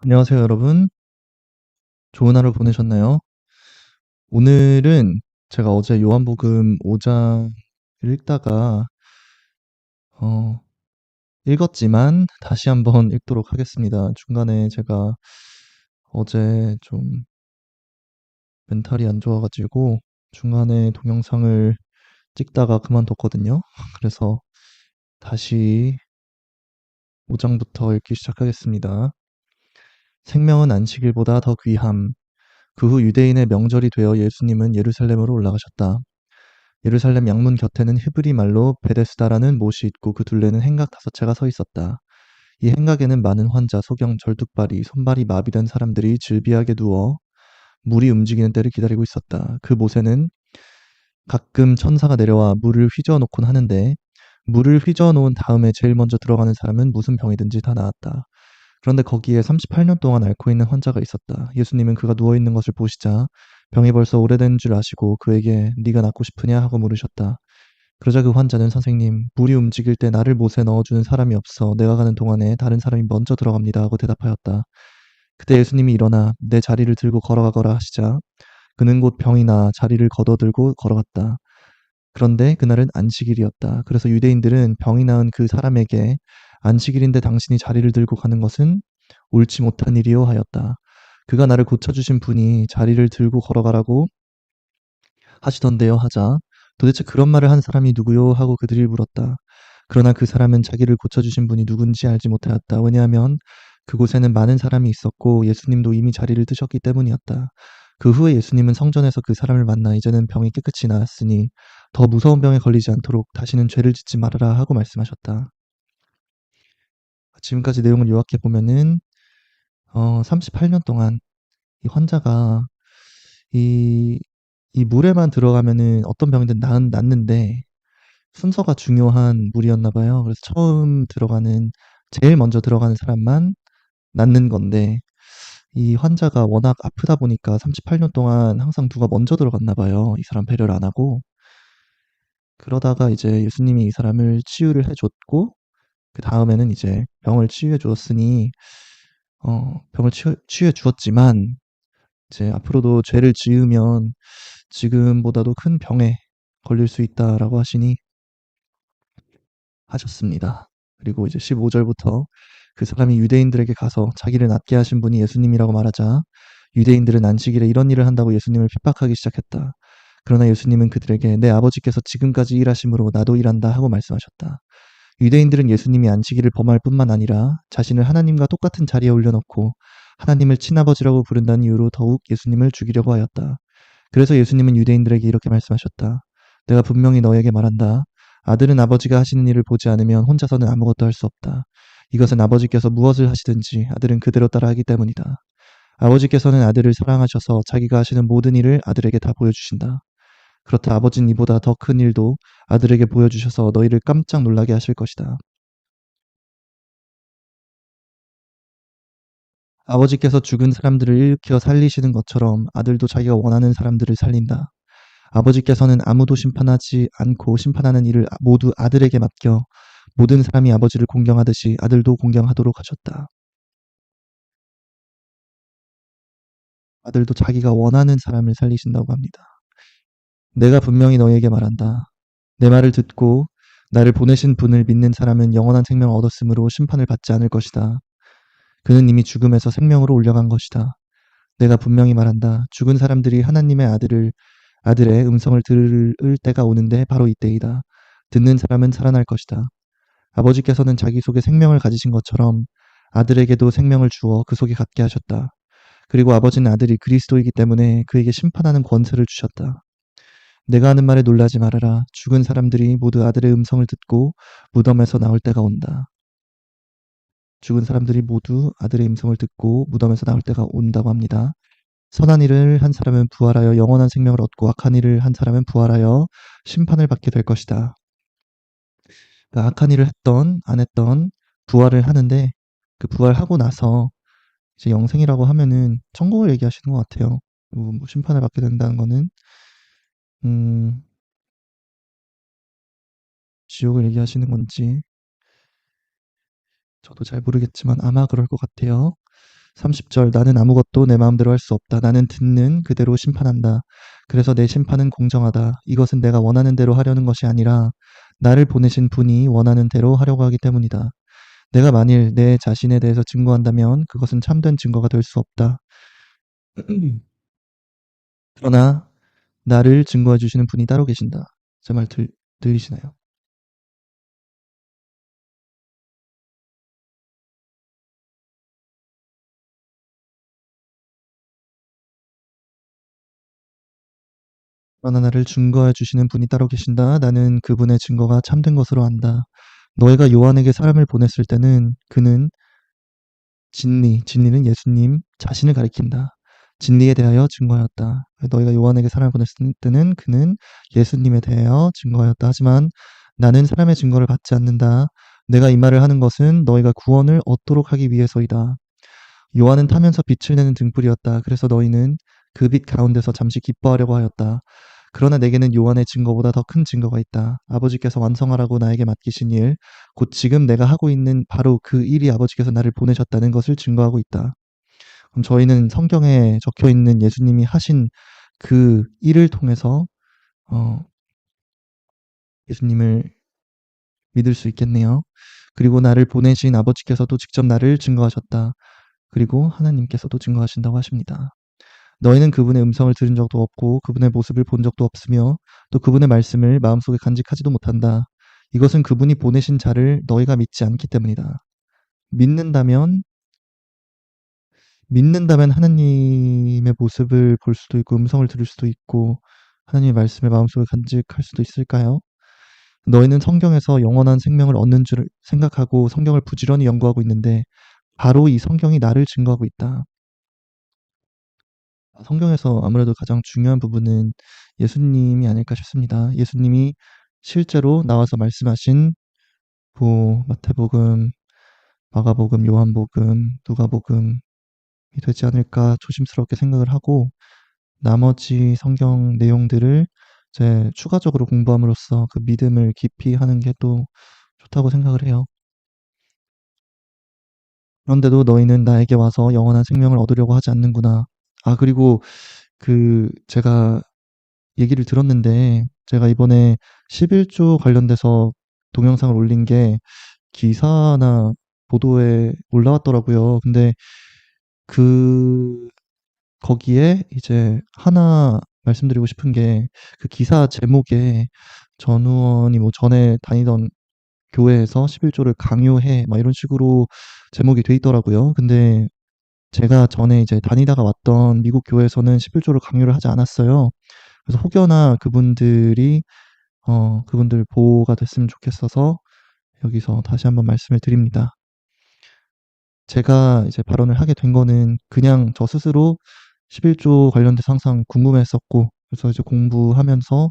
안녕하세요, 여러분. 좋은 하루 보내셨나요? 오늘은 제가 어제 요한복음 5장을 읽다가 어, 읽었지만 다시 한번 읽도록 하겠습니다. 중간에 제가 어제 좀 멘탈이 안 좋아가지고 중간에 동영상을 찍다가 그만뒀거든요. 그래서 다시 5장부터 읽기 시작하겠습니다. 생명은 안식일보다 더 귀함. 그 후 유대인의 명절이 되어 예수님은 예루살렘으로 올라가셨다. 예루살렘 양문 곁에는 히브리 말로 베데스다라는 못이 있고 그 둘레는 행각 5채가 서 있었다. 이 행각에는 많은 환자, 소경, 절뚝발이, 손발이 마비된 사람들이 질비하게 누워 물이 움직이는 때를 기다리고 있었다. 그 못에는 가끔 천사가 내려와 물을 휘저어 놓곤 하는데 물을 휘저어 놓은 다음에 제일 먼저 들어가는 사람은 무슨 병이든지 다 나았다. 그런데 거기에 38년 동안 앓고 있는 환자가 있었다. 예수님은 그가 누워 있는 것을 보시자 병이 벌써 오래된 줄 아시고 그에게 네가 낫고 싶으냐 하고 물으셨다. 그러자 그 환자는 선생님, 물이 움직일 때 나를 못에 넣어주는 사람이 없어 내가 가는 동안에 다른 사람이 먼저 들어갑니다 하고 대답하였다. 그때 예수님이 일어나 내 자리를 들고 걸어가거라 하시자 그는 곧 병이 나 자리를 걷어들고 걸어갔다. 그런데 그날은 안식일이었다. 그래서 유대인들은 병이 나은 그 사람에게 안식일인데 당신이 자리를 들고 가는 것은 옳지 못한 일이요 하였다. 그가 나를 고쳐주신 분이 자리를 들고 걸어가라고 하시던데요 하자 도대체 그런 말을 한 사람이 누구요 하고 그들이 물었다. 그러나 그 사람은 자기를 고쳐주신 분이 누군지 알지 못하였다. 왜냐하면 그곳에는 많은 사람이 있었고 예수님도 이미 자리를 뜨셨기 때문이었다. 그 후에 예수님은 성전에서 그 사람을 만나 이제는 병이 깨끗이 나았으니 더 무서운 병에 걸리지 않도록 다시는 죄를 짓지 말아라 하고 말씀하셨다. 지금까지 내용을 요약해 보면은 38년 동안 이 환자가 이, 이 물에만 들어가면은 어떤 병이든 낫는데 순서가 중요한 물이었나 봐요. 그래서 처음 들어가는 제일 먼저 들어가는 사람만 낫는 건데 이 환자가 워낙 아프다 보니까 38년 동안 항상 누가 먼저 들어갔나 봐요. 이 사람 배려를 안 하고. 그러다가 이제 예수님이 이 사람을 치유를 해줬고 그 다음에는 이제 병을 치유해 주었으니 병을 치유해 주었지만 이제 앞으로도 죄를 지으면 지금보다도 큰 병에 걸릴 수 있다라고 하셨습니다. 그리고 이제 15절부터 그 사람이 유대인들에게 가서 자기를 낫게 하신 분이 예수님이라고 말하자 유대인들은 안식일에 이런 일을 한다고 예수님을 핍박하기 시작했다. 그러나 예수님은 그들에게 내 아버지께서 지금까지 일하심으로 나도 일한다 하고 말씀하셨다. 유대인들은 예수님이 안식일을 범할 뿐만 아니라 자신을 하나님과 똑같은 자리에 올려놓고 하나님을 친아버지라고 부른다는 이유로 더욱 예수님을 죽이려고 하였다. 그래서 예수님은 유대인들에게 이렇게 말씀하셨다. 내가 분명히 너에게 말한다. 아들은 아버지가 하시는 일을 보지 않으면 혼자서는 아무것도 할 수 없다. 이것은 아버지께서 무엇을 하시든지 아들은 그대로 따라하기 때문이다. 아버지께서는 아들을 사랑하셔서 자기가 하시는 모든 일을 아들에게 다 보여주신다. 그렇다 아버지는 이보다 더 큰 일도 아들에게 보여주셔서 너희를 깜짝 놀라게 하실 것이다. 아버지께서 죽은 사람들을 일으켜 살리시는 것처럼 아들도 자기가 원하는 사람들을 살린다. 아버지께서는 아무도 심판하지 않고 심판하는 일을 모두 아들에게 맡겨 모든 사람이 아버지를 공경하듯이 아들도 공경하도록 하셨다. 아들도 자기가 원하는 사람을 살리신다고 합니다. 내가 분명히 너희에게 말한다. 내 말을 듣고 나를 보내신 분을 믿는 사람은 영원한 생명을 얻었으므로 심판을 받지 않을 것이다. 그는 이미 죽음에서 생명으로 올려간 것이다. 내가 분명히 말한다. 죽은 사람들이 하나님의 아들의 음성을 들을 때가 오는데 바로 이때이다. 듣는 사람은 살아날 것이다. 아버지께서는 자기 속에 생명을 가지신 것처럼 아들에게도 생명을 주어 그 속에 갖게 하셨다. 그리고 아버지는 아들이 그리스도이기 때문에 그에게 심판하는 권세를 주셨다. 내가 하는 말에 놀라지 말아라. 죽은 사람들이 모두 아들의 음성을 듣고 무덤에서 나올 때가 온다. 죽은 사람들이 모두 아들의 음성을 듣고 무덤에서 나올 때가 온다고 합니다. 선한 일을 한 사람은 부활하여 영원한 생명을 얻고 악한 일을 한 사람은 부활하여 심판을 받게 될 것이다. 그러니까 악한 일을 했던 안 했던 부활을 하는데 그 부활하고 나서 이제 영생이라고 하면은 천국을 얘기하시는 것 같아요. 그리고 뭐 심판을 받게 된다는 거는 음, 지옥을 얘기하시는 건지 저도 잘 모르겠지만 아마 그럴 것 같아요. 30절 나는 아무것도 내 마음대로 할 수 없다. 나는 듣는 그대로 심판한다. 그래서 내 심판은 공정하다. 이것은 내가 원하는 대로 하려는 것이 아니라 나를 보내신 분이 원하는 대로 하려고 하기 때문이다. 내가 만일 내 자신에 대해서 증거한다면 그것은 참된 증거가 될 수 없다. 그러나 나를 증거해 주시는 분이 따로 계신다. 제 말 들리시나요? 그러나 나를 증거해 주시는 분이 따로 계신다. 나는 그분의 증거가 참된 것으로 안다. 너희가 요한에게 사람을 보냈을 때는 그는 진리는 예수님 자신을 가리킨다. 진리에 대하여 증거하였다. 너희가 요한에게 사람을 보냈을 때는 그는 예수님에 대하여 증거하였다. 하지만 나는 사람의 증거를 받지 않는다. 내가 이 말을 하는 것은 너희가 구원을 얻도록 하기 위해서이다. 요한은 타면서 빛을 내는 등불이었다. 그래서 너희는 그 빛 가운데서 잠시 기뻐하려고 하였다. 그러나 내게는 요한의 증거보다 더 큰 증거가 있다. 아버지께서 완성하라고 나에게 맡기신 일, 곧 지금 내가 하고 있는 바로 그 일이 아버지께서 나를 보내셨다는 것을 증거하고 있다. 그럼 저희는 성경에 적혀 있는 예수님이 하신 그 일을 통해서 어, 예수님을 믿을 수 있겠네요. 그리고 나를 보내신 아버지께서도 직접 나를 증거하셨다. 그리고 하나님께서도 증거하신다고 하십니다. 너희는 그분의 음성을 들은 적도 없고 그분의 모습을 본 적도 없으며 또 그분의 말씀을 마음속에 간직하지도 못한다. 이것은 그분이 보내신 자를 너희가 믿지 않기 때문이다. 믿는다면 믿는다면 하나님의 모습을 볼 수도 있고 음성을 들을 수도 있고 하나님의 말씀을 마음속에 간직할 수도 있을까요? 너희는 성경에서 영원한 생명을 얻는 줄 생각하고 성경을 부지런히 연구하고 있는데 바로 이 성경이 나를 증거하고 있다. 성경에서 아무래도 가장 중요한 부분은 예수님이 아닐까 싶습니다. 예수님이 실제로 나와서 말씀하신 마태복음, 마가복음, 요한복음, 누가복음이 되지 않을까 조심스럽게 생각을 하고 나머지 성경 내용들을 이제 추가적으로 공부함으로써 그 믿음을 깊이 하는 게 또 좋다고 생각을 해요. 그런데도 너희는 나에게 와서 영원한 생명을 얻으려고 하지 않는구나. 아, 그리고 제가 얘기를 들었는데 제가 이번에 11조 관련돼서 동영상을 올린 게 기사나 보도에 올라왔더라고요. 근데 그 거기에 이제 하나 말씀드리고 싶은 게 그 기사 제목에 전 의원이 뭐 전에 다니던 교회에서 11조를 강요해 막 이런 식으로 제목이 돼 있더라고요. 근데 제가 전에 이제 다니다가 왔던 미국 교회에서는 11조를 강요를 하지 않았어요. 그래서 혹여나 그분들 보호가 됐으면 좋겠어서 여기서 다시 한번 말씀을 드립니다. 제가 이제 발언을 하게 된 거는 그냥 저 스스로 11조 관련돼서 항상 궁금했었고, 그래서 이제 공부하면서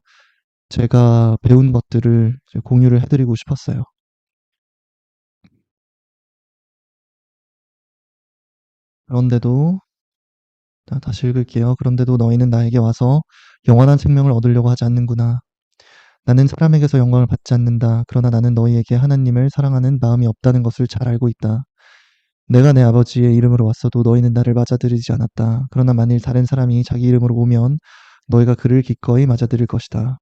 제가 배운 것들을 이제 공유를 해드리고 싶었어요. 그런데도, 다시 읽을게요. 그런데도 너희는 나에게 와서 영원한 생명을 얻으려고 하지 않는구나. 나는 사람에게서 영광을 받지 않는다. 그러나 나는 너희에게 하나님을 사랑하는 마음이 없다는 것을 잘 알고 있다. 내가 내 아버지의 이름으로 왔어도 너희는 나를 맞아들이지 않았다. 그러나 만일 다른 사람이 자기 이름으로 오면 너희가 그를 기꺼이 맞아들일 것이다.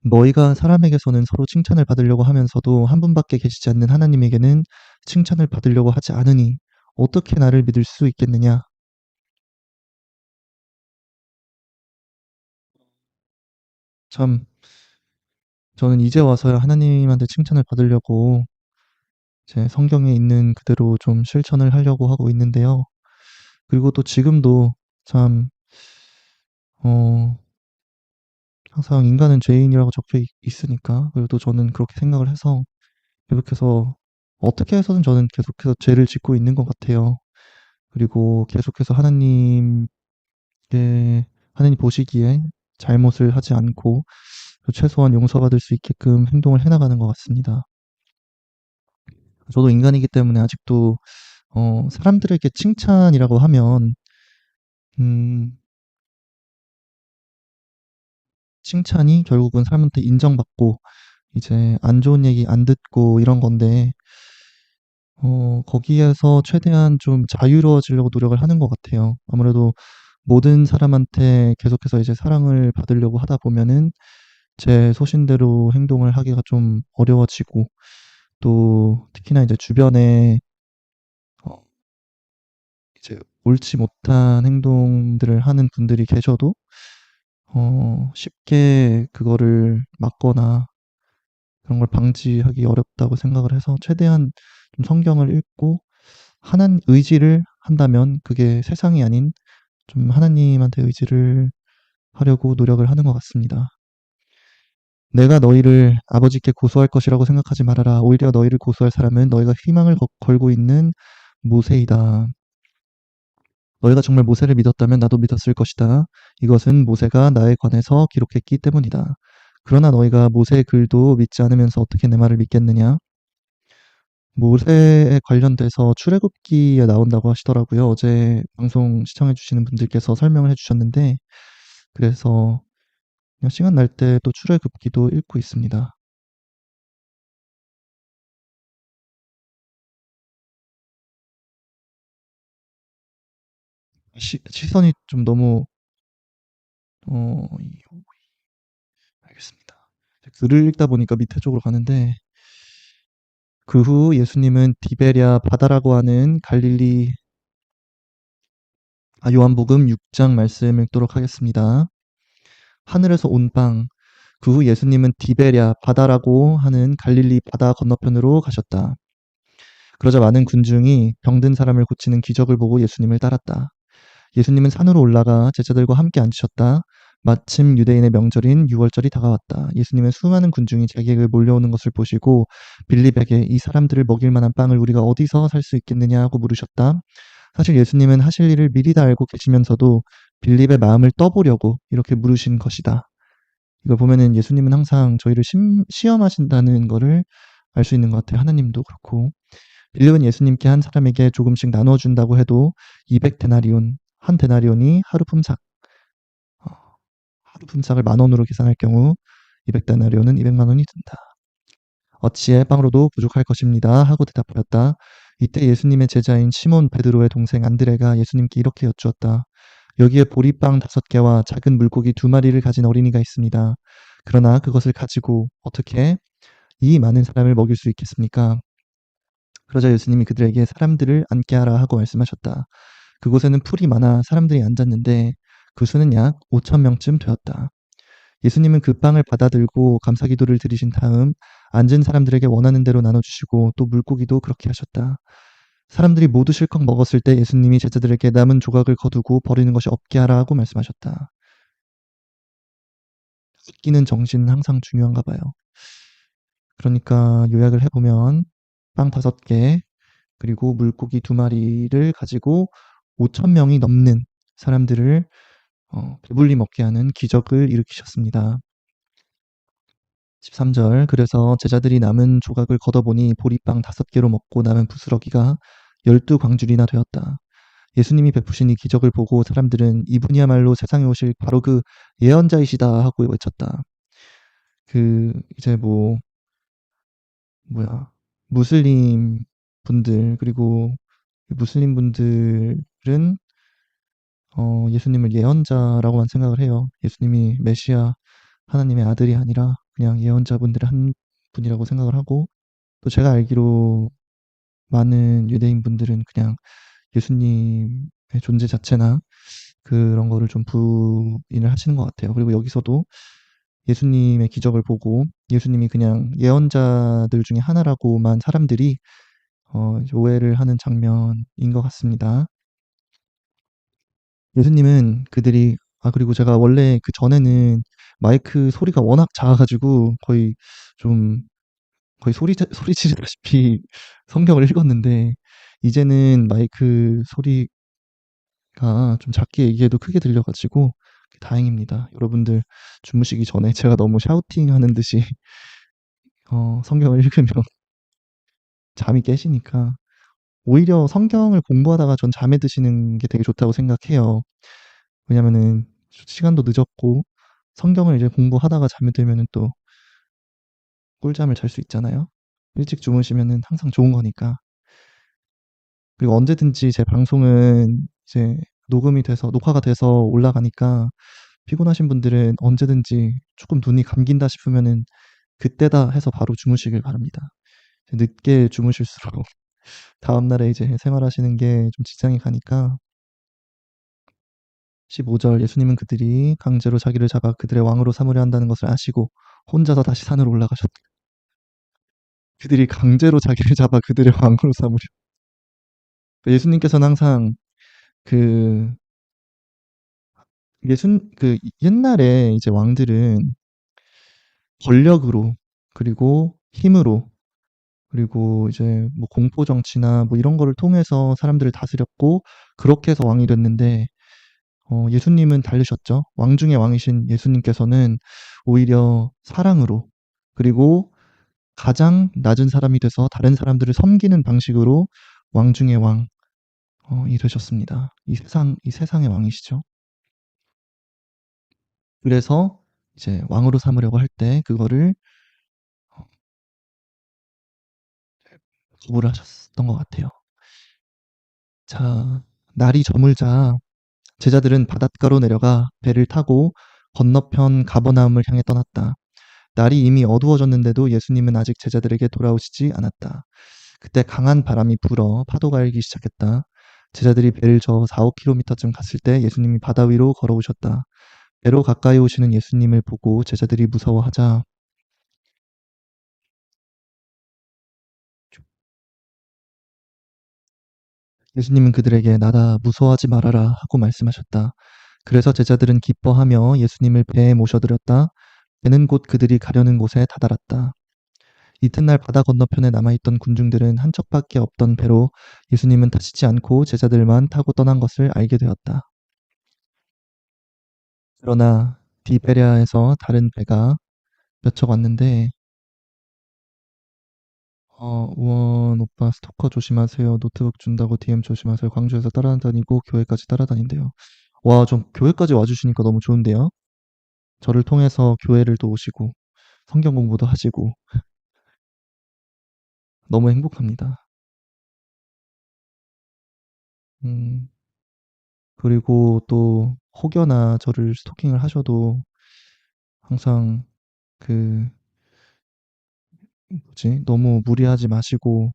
너희가 사람에게서는 서로 칭찬을 받으려고 하면서도 한 분밖에 계시지 않는 하나님에게는 칭찬을 받으려고 하지 않으니 어떻게 나를 믿을 수 있겠느냐? 참, 저는 이제 와서야 하나님한테 칭찬을 받으려고 제 성경에 있는 그대로 좀 실천을 하려고 하고 있는데요. 그리고 또 지금도 참, 어, 항상 인간은 죄인이라고 적혀 있으니까, 그리고 또 저는 그렇게 생각을 해서 계속해서 어떻게 해서든 저는 계속해서 죄를 짓고 있는 것 같아요. 그리고 계속해서 하나님 보시기에 잘못을 하지 않고 최소한 용서받을 수 있게끔 행동을 해나가는 것 같습니다. 저도 인간이기 때문에 아직도 사람들에게 칭찬이라고 하면 음, 칭찬이 결국은 사람한테 인정받고 이제 안 좋은 얘기 안 듣고 이런 건데 거기에서 최대한 좀 자유로워지려고 노력을 하는 것 같아요. 아무래도 모든 사람한테 계속해서 이제 사랑을 받으려고 하다 보면은 제 소신대로 행동을 하기가 좀 어려워지고, 또 특히나 이제 주변에 어 이제 옳지 못한 행동들을 하는 분들이 계셔도 쉽게 그거를 막거나 그런 걸 방지하기 어렵다고 생각을 해서, 최대한 좀 성경을 읽고 하나님 의지를 한다면 그게 세상이 아닌 좀 하나님한테 의지를 하려고 노력을 하는 것 같습니다. 내가 너희를 아버지께 고소할 것이라고 생각하지 말아라. 오히려 너희를 고소할 사람은 너희가 희망을 걸고 있는 모세이다. 너희가 정말 모세를 믿었다면 나도 믿었을 것이다. 이것은 모세가 나에 관해서 기록했기 때문이다. 그러나 너희가 모세의 글도 믿지 않으면서 어떻게 내 말을 믿겠느냐? 모세에 관련돼서 출애굽기에 나온다고 하시더라고요. 어제 방송 시청해 주시는 분들께서 설명을 해 주셨는데, 그래서 그냥 시간 날 때 또 출애굽기도 읽고 있습니다. 시선이 좀 너무 이 알겠습니다. 글을 읽다 보니까 밑에 쪽으로 가는데, 그 후 예수님은 디베랴 바다라고 하는 갈릴리, 요한복음 6장 말씀 읽도록 하겠습니다. 하늘에서 온 빵. 그 후 예수님은 디베랴 바다라고 하는 갈릴리 바다 건너편으로 가셨다. 그러자 많은 군중이 병든 사람을 고치는 기적을 보고 예수님을 따랐다. 예수님은 산으로 올라가 제자들과 함께 앉으셨다. 마침 유대인의 명절인 유월절이 다가왔다. 예수님은 수많은 군중이 자기에게 몰려오는 것을 보시고 빌립에게 이 사람들을 먹일 만한 빵을 우리가 어디서 살 수 있겠느냐 하고 물으셨다. 사실 예수님은 하실 일을 미리 다 알고 계시면서도 빌립의 마음을 떠보려고 이렇게 물으신 것이다. 이걸 보면은 예수님은 항상 저희를 시험하신다는 거를 알 수 있는 것 같아요. 하나님도 그렇고. 빌립은 예수님께 한 사람에게 조금씩 나눠준다고 해도 200데나리온, 한 데나리온이 어, 하루 품삯을 10,000원으로 계산할 경우 200데나리온은 200만 원이 든다. 어치의 빵으로도 부족할 것입니다. 하고 대답하였다. 이때 예수님의 제자인 시몬 베드로의 동생 안드레가 예수님께 이렇게 여쭈었다. 여기에 보리빵 5개와 작은 물고기 2마리를 가진 어린이가 있습니다. 그러나 그것을 가지고 어떻게 이 많은 사람을 먹일 수 있겠습니까? 그러자 예수님이 그들에게 사람들을 앉게 하라 하고 말씀하셨다. 그곳에는 풀이 많아 사람들이 앉았는데 그 수는 약 5천 명쯤 되었다. 예수님은 그 빵을 받아들고 감사기도를 드리신 다음 앉은 사람들에게 원하는 대로 나눠주시고 또 물고기도 그렇게 하셨다. 사람들이 모두 실컷 먹었을 때 예수님이 제자들에게 남은 조각을 거두고 버리는 것이 없게 하라 하고 말씀하셨다. 아끼는 정신은 항상 중요한가 봐요. 그러니까 요약을 해보면 빵 5개, 그리고 물고기 2마리를 가지고 5천 명이 넘는 사람들을 배불리 먹게 하는 기적을 일으키셨습니다. 13절. 그래서 제자들이 남은 조각을 걷어보니 보리빵 5개로 먹고 남은 부스러기가 12광줄이나 되었다. 예수님이 베푸신 이 기적을 보고 사람들은 이분이야말로 세상에 오실 바로 그 예언자이시다 하고 외쳤다. 이제 뭐야, 무슬림 분들, 그리고 무슬림 분들은 예수님을 예언자라고만 생각을 해요. 예수님이 메시아, 하나님의 아들이 아니라 그냥 예언자분들의 한 분이라고 생각을 하고, 또 제가 알기로 많은 유대인 분들은 그냥 예수님의 존재 자체나 그런 거를 좀 부인을 하시는 것 같아요. 그리고 여기서도 예수님의 기적을 보고 예수님이 그냥 예언자들 중에 하나라고만 사람들이 이제 오해를 하는 장면인 것 같습니다. 예수님은 그들이, 그리고 제가 원래 그 전에는 마이크 소리가 워낙 작아가지고 좀 거의 소리 지르다시피 성경을 읽었는데, 이제는 마이크 소리가 좀 작게 얘기해도 크게 들려가지고 다행입니다. 여러분들 주무시기 전에 제가 너무 샤우팅 하는 듯이 성경을 읽으면 잠이 깨시니까, 오히려 성경을 공부하다가 전 잠에 드시는 게 되게 좋다고 생각해요. 왜냐면은 시간도 늦었고 성경을 이제 공부하다가 잠이 들면은 또 꿀잠을 잘 수 있잖아요. 일찍 주무시면은 항상 좋은 거니까. 그리고 언제든지 제 방송은 이제 녹음이 돼서 녹화가 돼서 올라가니까 피곤하신 분들은 언제든지 조금 눈이 감긴다 싶으면은 그때다 해서 바로 주무시길 바랍니다. 늦게 주무실수록 다음날에 이제 생활하시는 게 좀 지장이 가니까 15절 예수님은 그들이 강제로 자기를 잡아 그들의 왕으로 삼으려 한다는 것을 아시고 혼자서 다시 산으로 올라가셨다. 그들이 강제로 자기를 잡아 그들의 왕으로 삼으려. 예수님께서는 항상 그 옛날에 이제 왕들은 권력으로 그리고 힘으로 그리고 이제 뭐 공포 정치나 뭐 이런 거를 통해서 사람들을 다스렸고 그렇게 해서 왕이 됐는데 예수님은 다르셨죠. 왕 중의 왕이신 예수님께서는 오히려 사랑으로 그리고 가장 낮은 사람이 돼서 다른 사람들을 섬기는 방식으로 왕 중의 왕이 되셨습니다. 이 세상의 왕이시죠. 그래서 이제 왕으로 삼으려고 할 때 그거를 거부를 하셨던 것 같아요. 자, 날이 저물자 제자들은 바닷가로 내려가 배를 타고 건너편 가버나움을 향해 떠났다. 날이 이미 어두워졌는데도 예수님은 아직 제자들에게 돌아오시지 않았다. 그때 강한 바람이 불어 파도가 일기 시작했다. 제자들이 배를 저어 4-5km쯤 갔을 때 예수님이 바다 위로 걸어오셨다. 배로 가까이 오시는 예수님을 보고 제자들이 무서워하자 예수님은 그들에게 나다 무서워하지 말아라 하고 말씀하셨다. 그래서 제자들은 기뻐하며 예수님을 배에 모셔드렸다. 배는 곧 그들이 가려는 곳에 다다랐다. 이튿날 바다 건너편에 남아있던 군중들은 한 척밖에 없던 배로 예수님은 타시지 않고 제자들만 타고 떠난 것을 알게 되었다. 그러나 디베랴에서 다른 배가 몇 척 왔는데 우원 오빠 스토커 조심하세요. 노트북 준다고 DM 조심하세요. 광주에서 따라다니고 교회까지 따라다닌대요. 와, 좀 교회까지 와주시니까 너무 좋은데요. 저를 통해서 교회를 또 오시고 성경 공부도 하시고 너무 행복합니다. 음, 그리고 또 혹여나 저를 스토킹을 하셔도 항상 그 뭐지? 너무 무리하지 마시고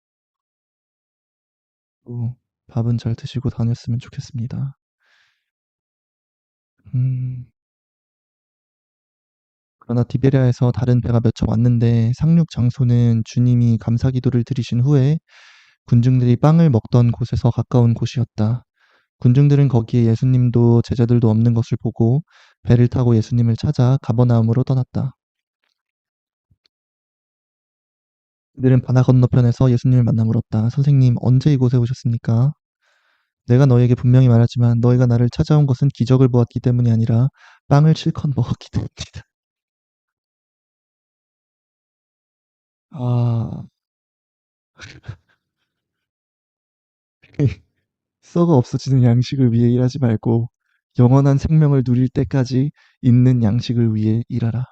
또 밥은 잘 드시고 다녔으면 좋겠습니다. 음, 그러나 디베랴에서 다른 배가 몇 척 왔는데 상륙 장소는 주님이 감사 기도를 드리신 후에 군중들이 빵을 먹던 곳에서 가까운 곳이었다. 군중들은 거기에 예수님도 제자들도 없는 것을 보고 배를 타고 예수님을 찾아 가버나움으로 떠났다. 그들은 바다 건너편에서 예수님을 만나 물었다. 선생님, 언제 이곳에 오셨습니까? 내가 너에게 분명히 말하지만 너희가 나를 찾아온 것은 기적을 보았기 때문이 아니라 빵을 실컷 먹었기 때문이다. 아, 썩어 없어지는 양식을 위해 일하지 말고 영원한 생명을 누릴 때까지 있는 양식을 위해 일하라.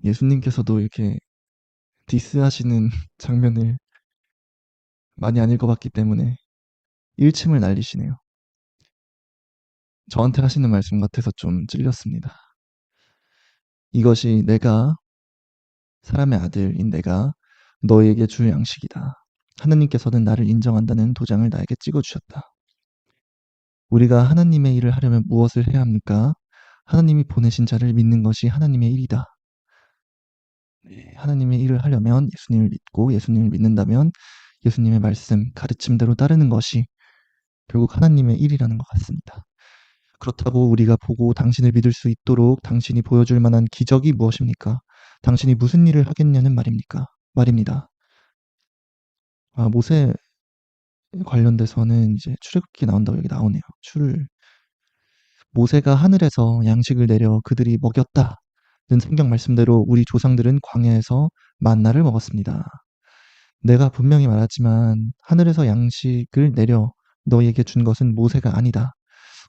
예수님께서도 이렇게 디스하시는 장면을 많이 안 읽어봤기 때문에 일침을 날리시네요. 저한테 하시는 말씀 같아서 좀 찔렸습니다. 이것이 내가 사람의 아들인 내가 너에게 줄 양식이다. 하나님께서는 나를 인정한다는 도장을 나에게 찍어주셨다. 우리가 하나님의 일을 하려면 무엇을 해야 합니까? 하나님이 보내신 자를 믿는 것이 하나님의 일이다. 네, 하나님의 일을 하려면 예수님을 믿고 예수님을 믿는다면 예수님의 말씀, 가르침대로 따르는 것이 결국 하나님의 일이라는 것 같습니다. 그렇다고 우리가 보고 당신을 믿을 수 있도록 당신이 보여줄 만한 기적이 무엇입니까? 당신이 무슨 일을 하겠냐는 말입니다. 모세 관련돼서는 이제 출애굽기 나온다고 여기 나오네요. 모세가 하늘에서 양식을 내려 그들이 먹였다는 성경 말씀대로 우리 조상들은 광야에서 만나를 먹었습니다. 내가 분명히 말하지만 하늘에서 양식을 내려 너희에게 준 것은 모세가 아니다.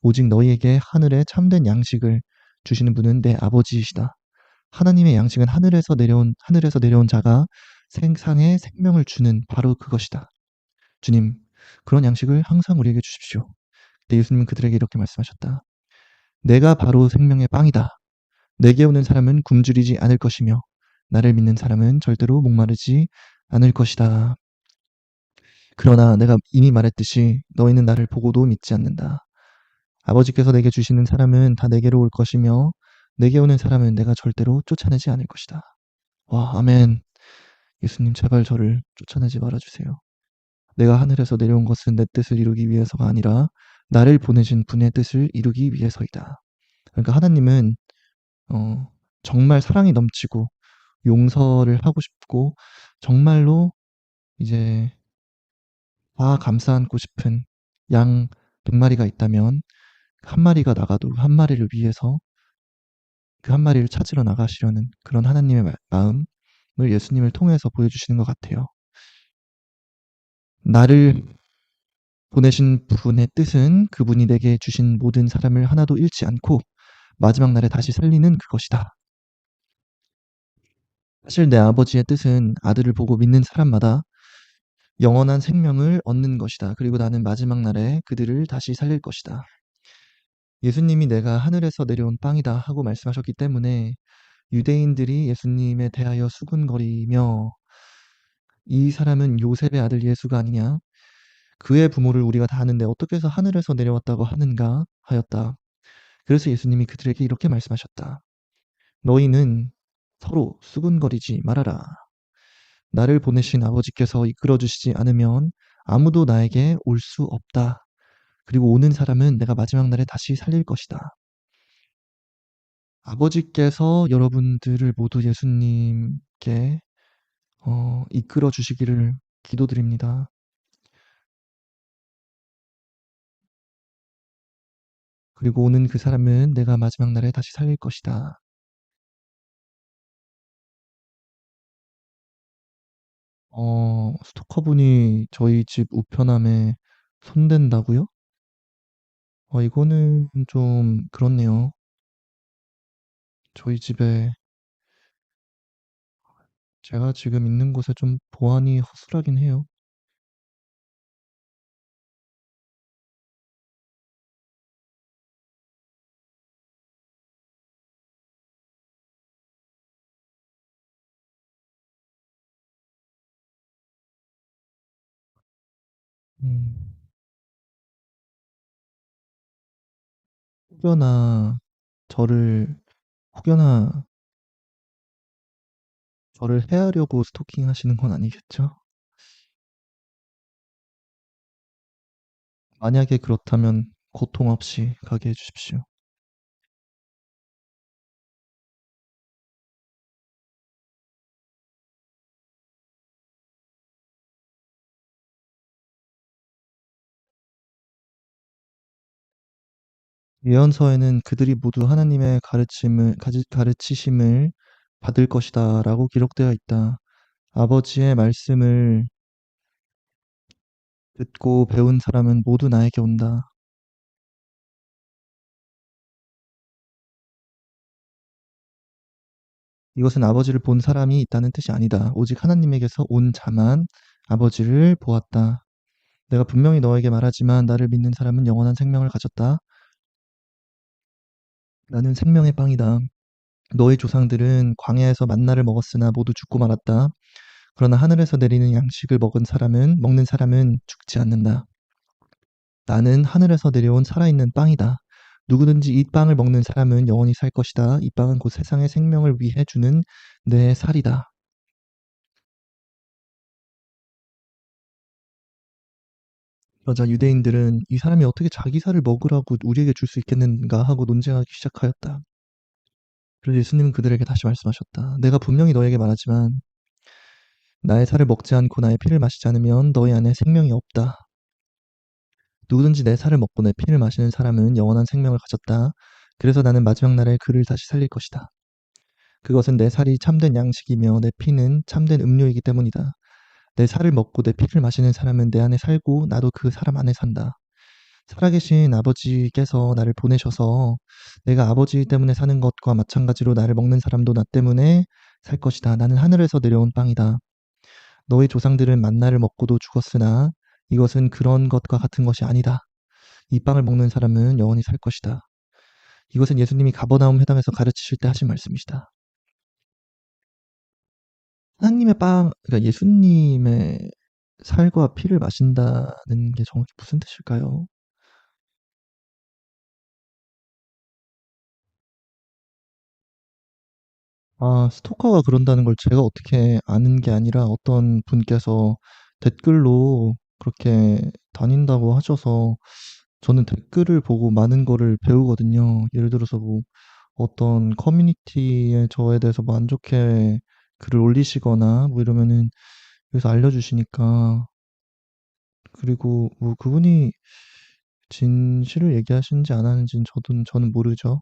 오직 너희에게 하늘에 참된 양식을 주시는 분은 내 아버지이시다. 하나님의 양식은 하늘에서 내려온 자가 생상의 생명을 주는 바로 그것이다. 주님, 그런 양식을 항상 우리에게 주십시오. 근데 예수님은 그들에게 이렇게 말씀하셨다. 내가 바로 생명의 빵이다. 내게 오는 사람은 굶주리지 않을 것이며 나를 믿는 사람은 절대로 목마르지 않을 것이다. 그러나 내가 이미 말했듯이 너희는 나를 보고도 믿지 않는다. 아버지께서 내게 주시는 사람은 다 내게로 올 것이며 내게 오는 사람은 내가 절대로 쫓아내지 않을 것이다. 와, 아멘. 예수님 제발 저를 쫓아내지 말아주세요. 내가 하늘에서 내려온 것은 내 뜻을 이루기 위해서가 아니라 나를 보내신 분의 뜻을 이루기 위해서이다. 그러니까 하나님은 정말 사랑이 넘치고 용서를 하고 싶고 정말로 이제 다 감싸 안고 싶은 양 100마리가 있다면 한 마리가 나가도 한 마리를 위해서 그 한 마리를 찾으러 나가시려는 그런 하나님의 마음을 예수님을 통해서 보여주시는 것 같아요. 나를 보내신 분의 뜻은 그분이 내게 주신 모든 사람을 하나도 잃지 않고 마지막 날에 다시 살리는 그것이다. 사실 내 아버지의 뜻은 아들을 보고 믿는 사람마다 영원한 생명을 얻는 것이다. 그리고 나는 마지막 날에 그들을 다시 살릴 것이다. 예수님이 내가 하늘에서 내려온 빵이다 하고 말씀하셨기 때문에 유대인들이 예수님에 대하여 수군거리며 이 사람은 요셉의 아들 예수가 아니냐? 그의 부모를 우리가 다 아는데 어떻게 해서 하늘에서 내려왔다고 하는가? 하였다. 그래서 예수님이 그들에게 이렇게 말씀하셨다. 너희는 서로 수군거리지 말아라. 나를 보내신 아버지께서 이끌어 주시지 않으면 아무도 나에게 올 수 없다. 그리고 오는 사람은 내가 마지막 날에 다시 살릴 것이다. 아버지께서 여러분들을 모두 예수님께 이끌어 주시기를 기도드립니다. 그리고 오는 그 사람은 내가 마지막 날에 다시 살릴 것이다. 스토커분이 저희 집 우편함에 손댄다고요? 이거는 좀 그렇네요. 저희 집에 제가 지금 있는 곳에 좀 보안이 허술하긴 해요. 음, 혹여나 저를 혹여나 저를 해하려고 스토킹하시는 건 아니겠죠? 만약에 그렇다면 고통 없이 가게 해 주십시오. 예언서에는 그들이 모두 하나님의 가르치심을 받을 것이다라고 기록되어 있다. 아버지의 말씀을 듣고 배운 사람은 모두 나에게 온다. 이것은 아버지를 본 사람이 있다는 뜻이 아니다. 오직 하나님에게서 온 자만 아버지를 보았다. 내가 분명히 너에게 말하지만 나를 믿는 사람은 영원한 생명을 가졌다. 나는 생명의 빵이다. 너희 조상들은 광야에서 만나를 먹었으나 모두 죽고 말았다. 그러나 하늘에서 내리는 양식을 먹는 사람은 죽지 않는다. 나는 하늘에서 내려온 살아있는 빵이다. 누구든지 이 빵을 먹는 사람은 영원히 살 것이다. 이 빵은 곧 세상의 생명을 위해 주는 내 살이다. 그러자 유대인들은 이 사람이 어떻게 자기 살을 먹으라고 우리에게 줄 수 있겠는가 하고 논쟁하기 시작하였다. 그래서 예수님은 그들에게 다시 말씀하셨다. 내가 분명히 너에게 말하지만 나의 살을 먹지 않고 나의 피를 마시지 않으면 너희 안에 생명이 없다. 누구든지 내 살을 먹고 내 피를 마시는 사람은 영원한 생명을 가졌다. 그래서 나는 마지막 날에 그를 다시 살릴 것이다. 그것은 내 살이 참된 양식이며 내 피는 참된 음료이기 때문이다. 내 살을 먹고 내 피를 마시는 사람은 내 안에 살고 나도 그 사람 안에 산다. 살아계신 아버지께서 나를 보내셔서 내가 아버지 때문에 사는 것과 마찬가지로 나를 먹는 사람도 나 때문에 살 것이다. 나는 하늘에서 내려온 빵이다. 너희 조상들은 만나를 먹고도 죽었으나 이것은 그런 것과 같은 것이 아니다. 이 빵을 먹는 사람은 영원히 살 것이다. 이것은 예수님이 가버나움 회당에서 가르치실 때 하신 말씀이시다. 하나님의 빵, 그러니까 예수님의 살과 피를 마신다는 게 정확히 무슨 뜻일까요? 아, 스토커가 그런다는 걸 제가 어떻게 아는 게 아니라 어떤 분께서 댓글로 그렇게 다닌다고 하셔서 저는 댓글을 보고 많은 거를 배우거든요. 예를 들어서 뭐 어떤 커뮤니티에 저에 대해서 뭐 안 좋게 글을 올리시거나 뭐 이러면은 여기서 알려주시니까 그리고 뭐 그분이 진실을 얘기하시는지 안 하는지는 저는 모르죠.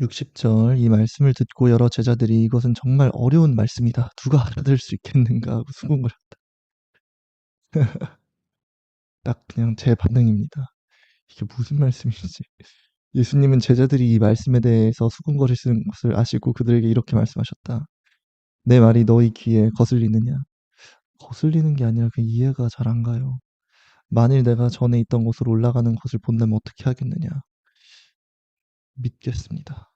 60절 이 말씀을 듣고 여러 제자들이 이것은 정말 어려운 말씀이다. 누가 알아들을 수 있겠는가 하고 수군거렸다. 딱 그냥 제 반응입니다. 이게 무슨 말씀인지. 예수님은 제자들이 이 말씀에 대해서 수군거리시는 것을 아시고 그들에게 이렇게 말씀하셨다. 내 말이 너희 귀에 거슬리느냐? 거슬리는 게 아니라 그 이해가 잘 안 가요. 만일 내가 전에 있던 곳으로 올라가는 것을 본다면 어떻게 하겠느냐? 믿겠습니다.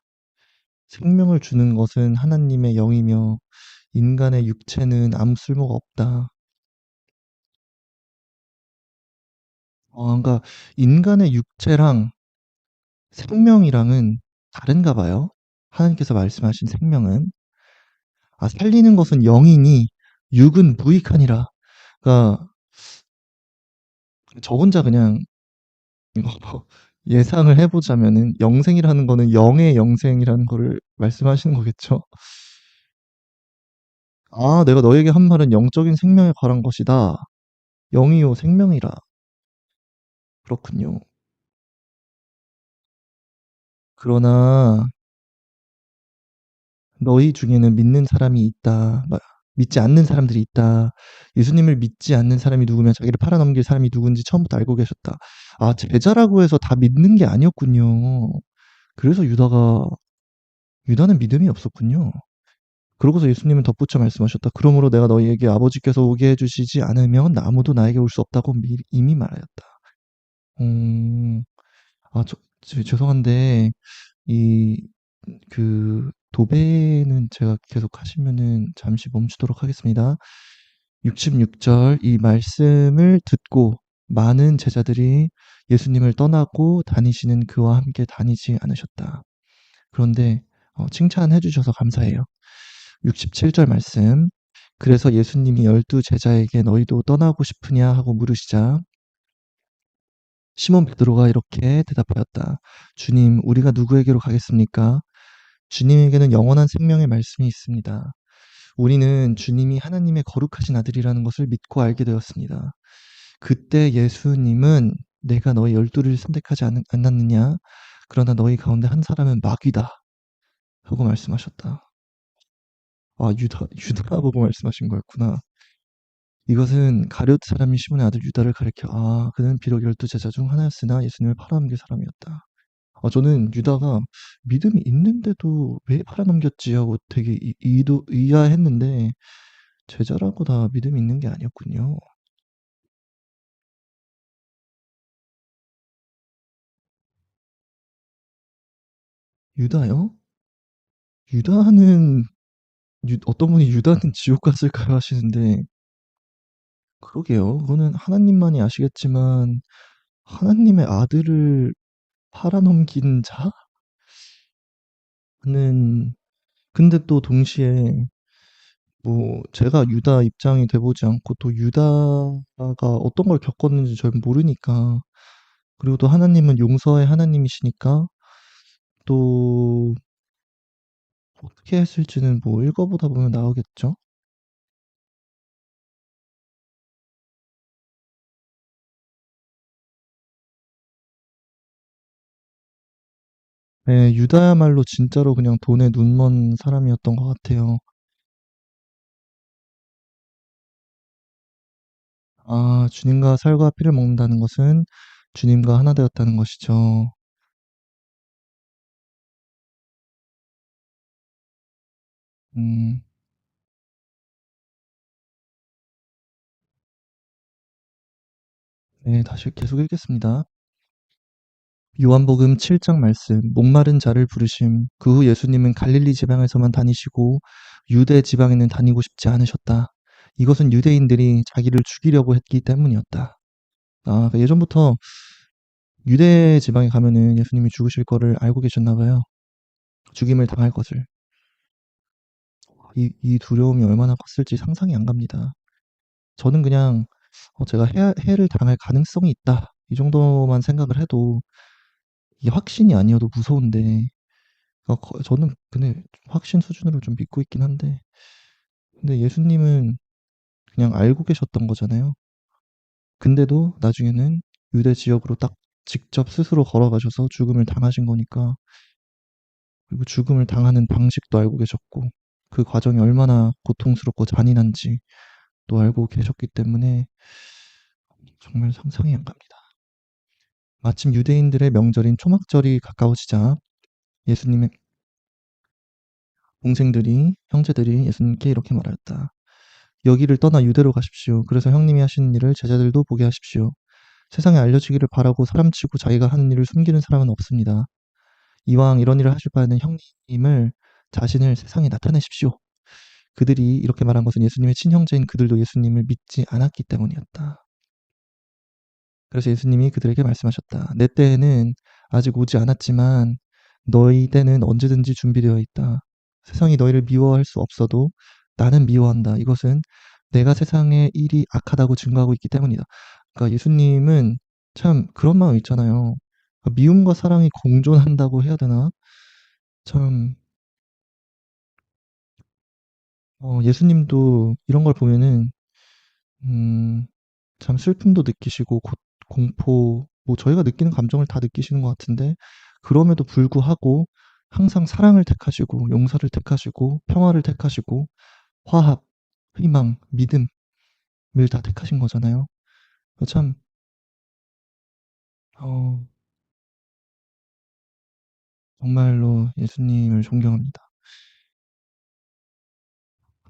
생명을 주는 것은 하나님의 영이며 인간의 육체는 아무 쓸모가 없다. 그러니까 인간의 육체랑 생명이랑은 다른가 봐요. 하나님께서 말씀하신 생명은 살리는 것은 영이니 육은 무익하니라. 그러니까 저 혼자 그냥 이거 뭐 예상을 해보자면은 영생이라는 거는 영의 영생이라는 거를 말씀하시는 거겠죠. 내가 너에게 한 말은 영적인 생명에 관한 것이다. 영이요 생명이라. 그렇군요. 그러나 너희 중에는 믿는 사람이 있다. 믿지 않는 사람들이 있다. 예수님을 믿지 않는 사람이 누구면 자기를 팔아넘길 사람이 누군지 처음부터 알고 계셨다. 제자라고 해서 다 믿는 게 아니었군요. 그래서 유다는 믿음이 없었군요. 그러고서 예수님은 덧붙여 말씀하셨다. 그러므로 내가 너희에게 아버지께서 오게 해주시지 않으면 아무도 나에게 올 수 없다고 이미 말하였다. 음, 죄송한데, 이, 도배는 제가 계속 하시면은 잠시 멈추도록 하겠습니다. 66절, 이 말씀을 듣고 많은 제자들이 예수님을 떠나고 다니시는 그와 함께 다니지 않으셨다. 그런데 칭찬해 주셔서 감사해요. 67절 말씀. 그래서 예수님이 12 제자에게 너희도 떠나고 싶으냐 하고 물으시자 시몬 베드로가 이렇게 대답하였다. 주님, 우리가 누구에게로 가겠습니까? 주님에게는 영원한 생명의 말씀이 있습니다. 우리는 주님이 하나님의 거룩하신 아들이라는 것을 믿고 알게 되었습니다. 그때 예수님은 내가 너희 12를 선택하지 않았느냐? 그러나 너희 가운데 한 사람은 마귀다. 하고 말씀하셨다. 유다 보고 말씀하신 거였구나. 이것은 가룟 사람이 시몬의 아들 유다를 가리켜 그는 비록 12 제자 중 하나였으나 예수님을 팔아넘길 사람이었다. 저는 유다가 믿음이 있는데도 왜 팔아넘겼지 하고 되게 의아했는데 제자라고 다 믿음이 있는 게 아니었군요. 유다요? 유다는 어떤 분이 유다는 지옥 갔을까요 하시는데 그러게요. 그거는 하나님만이 아시겠지만 하나님의 아들을 팔아넘긴 자는 근데 또 동시에 뭐 제가 유다 입장이 돼보지 않고 또 유다가 어떤 걸 겪었는지 저는 모르니까 그리고 또 하나님은 용서의 하나님이시니까 또 어떻게 했을지는 뭐 읽어보다 보면 나오겠죠. 네, 유다야말로 진짜로 그냥 돈에 눈먼 사람이었던 것 같아요. 아, 주님과 살과 피를 먹는다는 것은 주님과 하나 되었다는 것이죠. 음, 네, 다시 계속 읽겠습니다. 요한복음 7장 말씀, 목마른 자를 부르심. 그 후 예수님은 갈릴리 지방에서만 다니시고 유대 지방에는 다니고 싶지 않으셨다. 이것은 유대인들이 자기를 죽이려고 했기 때문이었다. 아, 그러니까 예전부터 유대 지방에 가면은 예수님이 죽으실 거를 알고 계셨나 봐요. 죽임을 당할 것을. 이 두려움이 얼마나 컸을지 상상이 안 갑니다. 저는 그냥 제가 해를 당할 가능성이 있다. 이 정도만 생각을 해도 이게 확신이 아니어도 무서운데 저는 근데 확신 수준으로 좀 믿고 있긴 한데 근데 예수님은 그냥 알고 계셨던 거잖아요. 근데도 나중에는 유대 지역으로 딱 직접 스스로 걸어가셔서 죽음을 당하신 거니까 그리고 죽음을 당하는 방식도 알고 계셨고 그 과정이 얼마나 고통스럽고 잔인한지 또 알고 계셨기 때문에 정말 상상이 안 갑니다. 마침 유대인들의 명절인 초막절이 가까워지자 예수님의 동생들이, 형제들이 예수님께 이렇게 말하였다. 여기를 떠나 유대로 가십시오. 그래서 형님이 하시는 일을 제자들도 보게 하십시오. 세상에 알려지기를 바라고 사람치고 자기가 하는 일을 숨기는 사람은 없습니다. 이왕 이런 일을 하실 바에는 형님을 자신을 세상에 나타내십시오. 그들이 이렇게 말한 것은 예수님의 친형제인 그들도 예수님을 믿지 않았기 때문이었다. 그래서 예수님이 그들에게 말씀하셨다. 내 때에는 아직 오지 않았지만 너희 때는 언제든지 준비되어 있다. 세상이 너희를 미워할 수 없어도 나는 미워한다. 이것은 내가 세상의 일이 악하다고 증거하고 있기 때문이다. 그러니까 예수님은 참 그런 마음 있잖아요. 그러니까 미움과 사랑이 공존한다고 해야 되나? 참, 예수님도 이런 걸 보면은, 음, 참 슬픔도 느끼시고 공포 뭐 저희가 느끼는 감정을 다 느끼시는 것 같은데 그럼에도 불구하고 항상 사랑을 택하시고 용서를 택하시고 평화를 택하시고 화합, 희망, 믿음을 다 택하신 거잖아요. 참 어, 정말로 예수님을 존경합니다.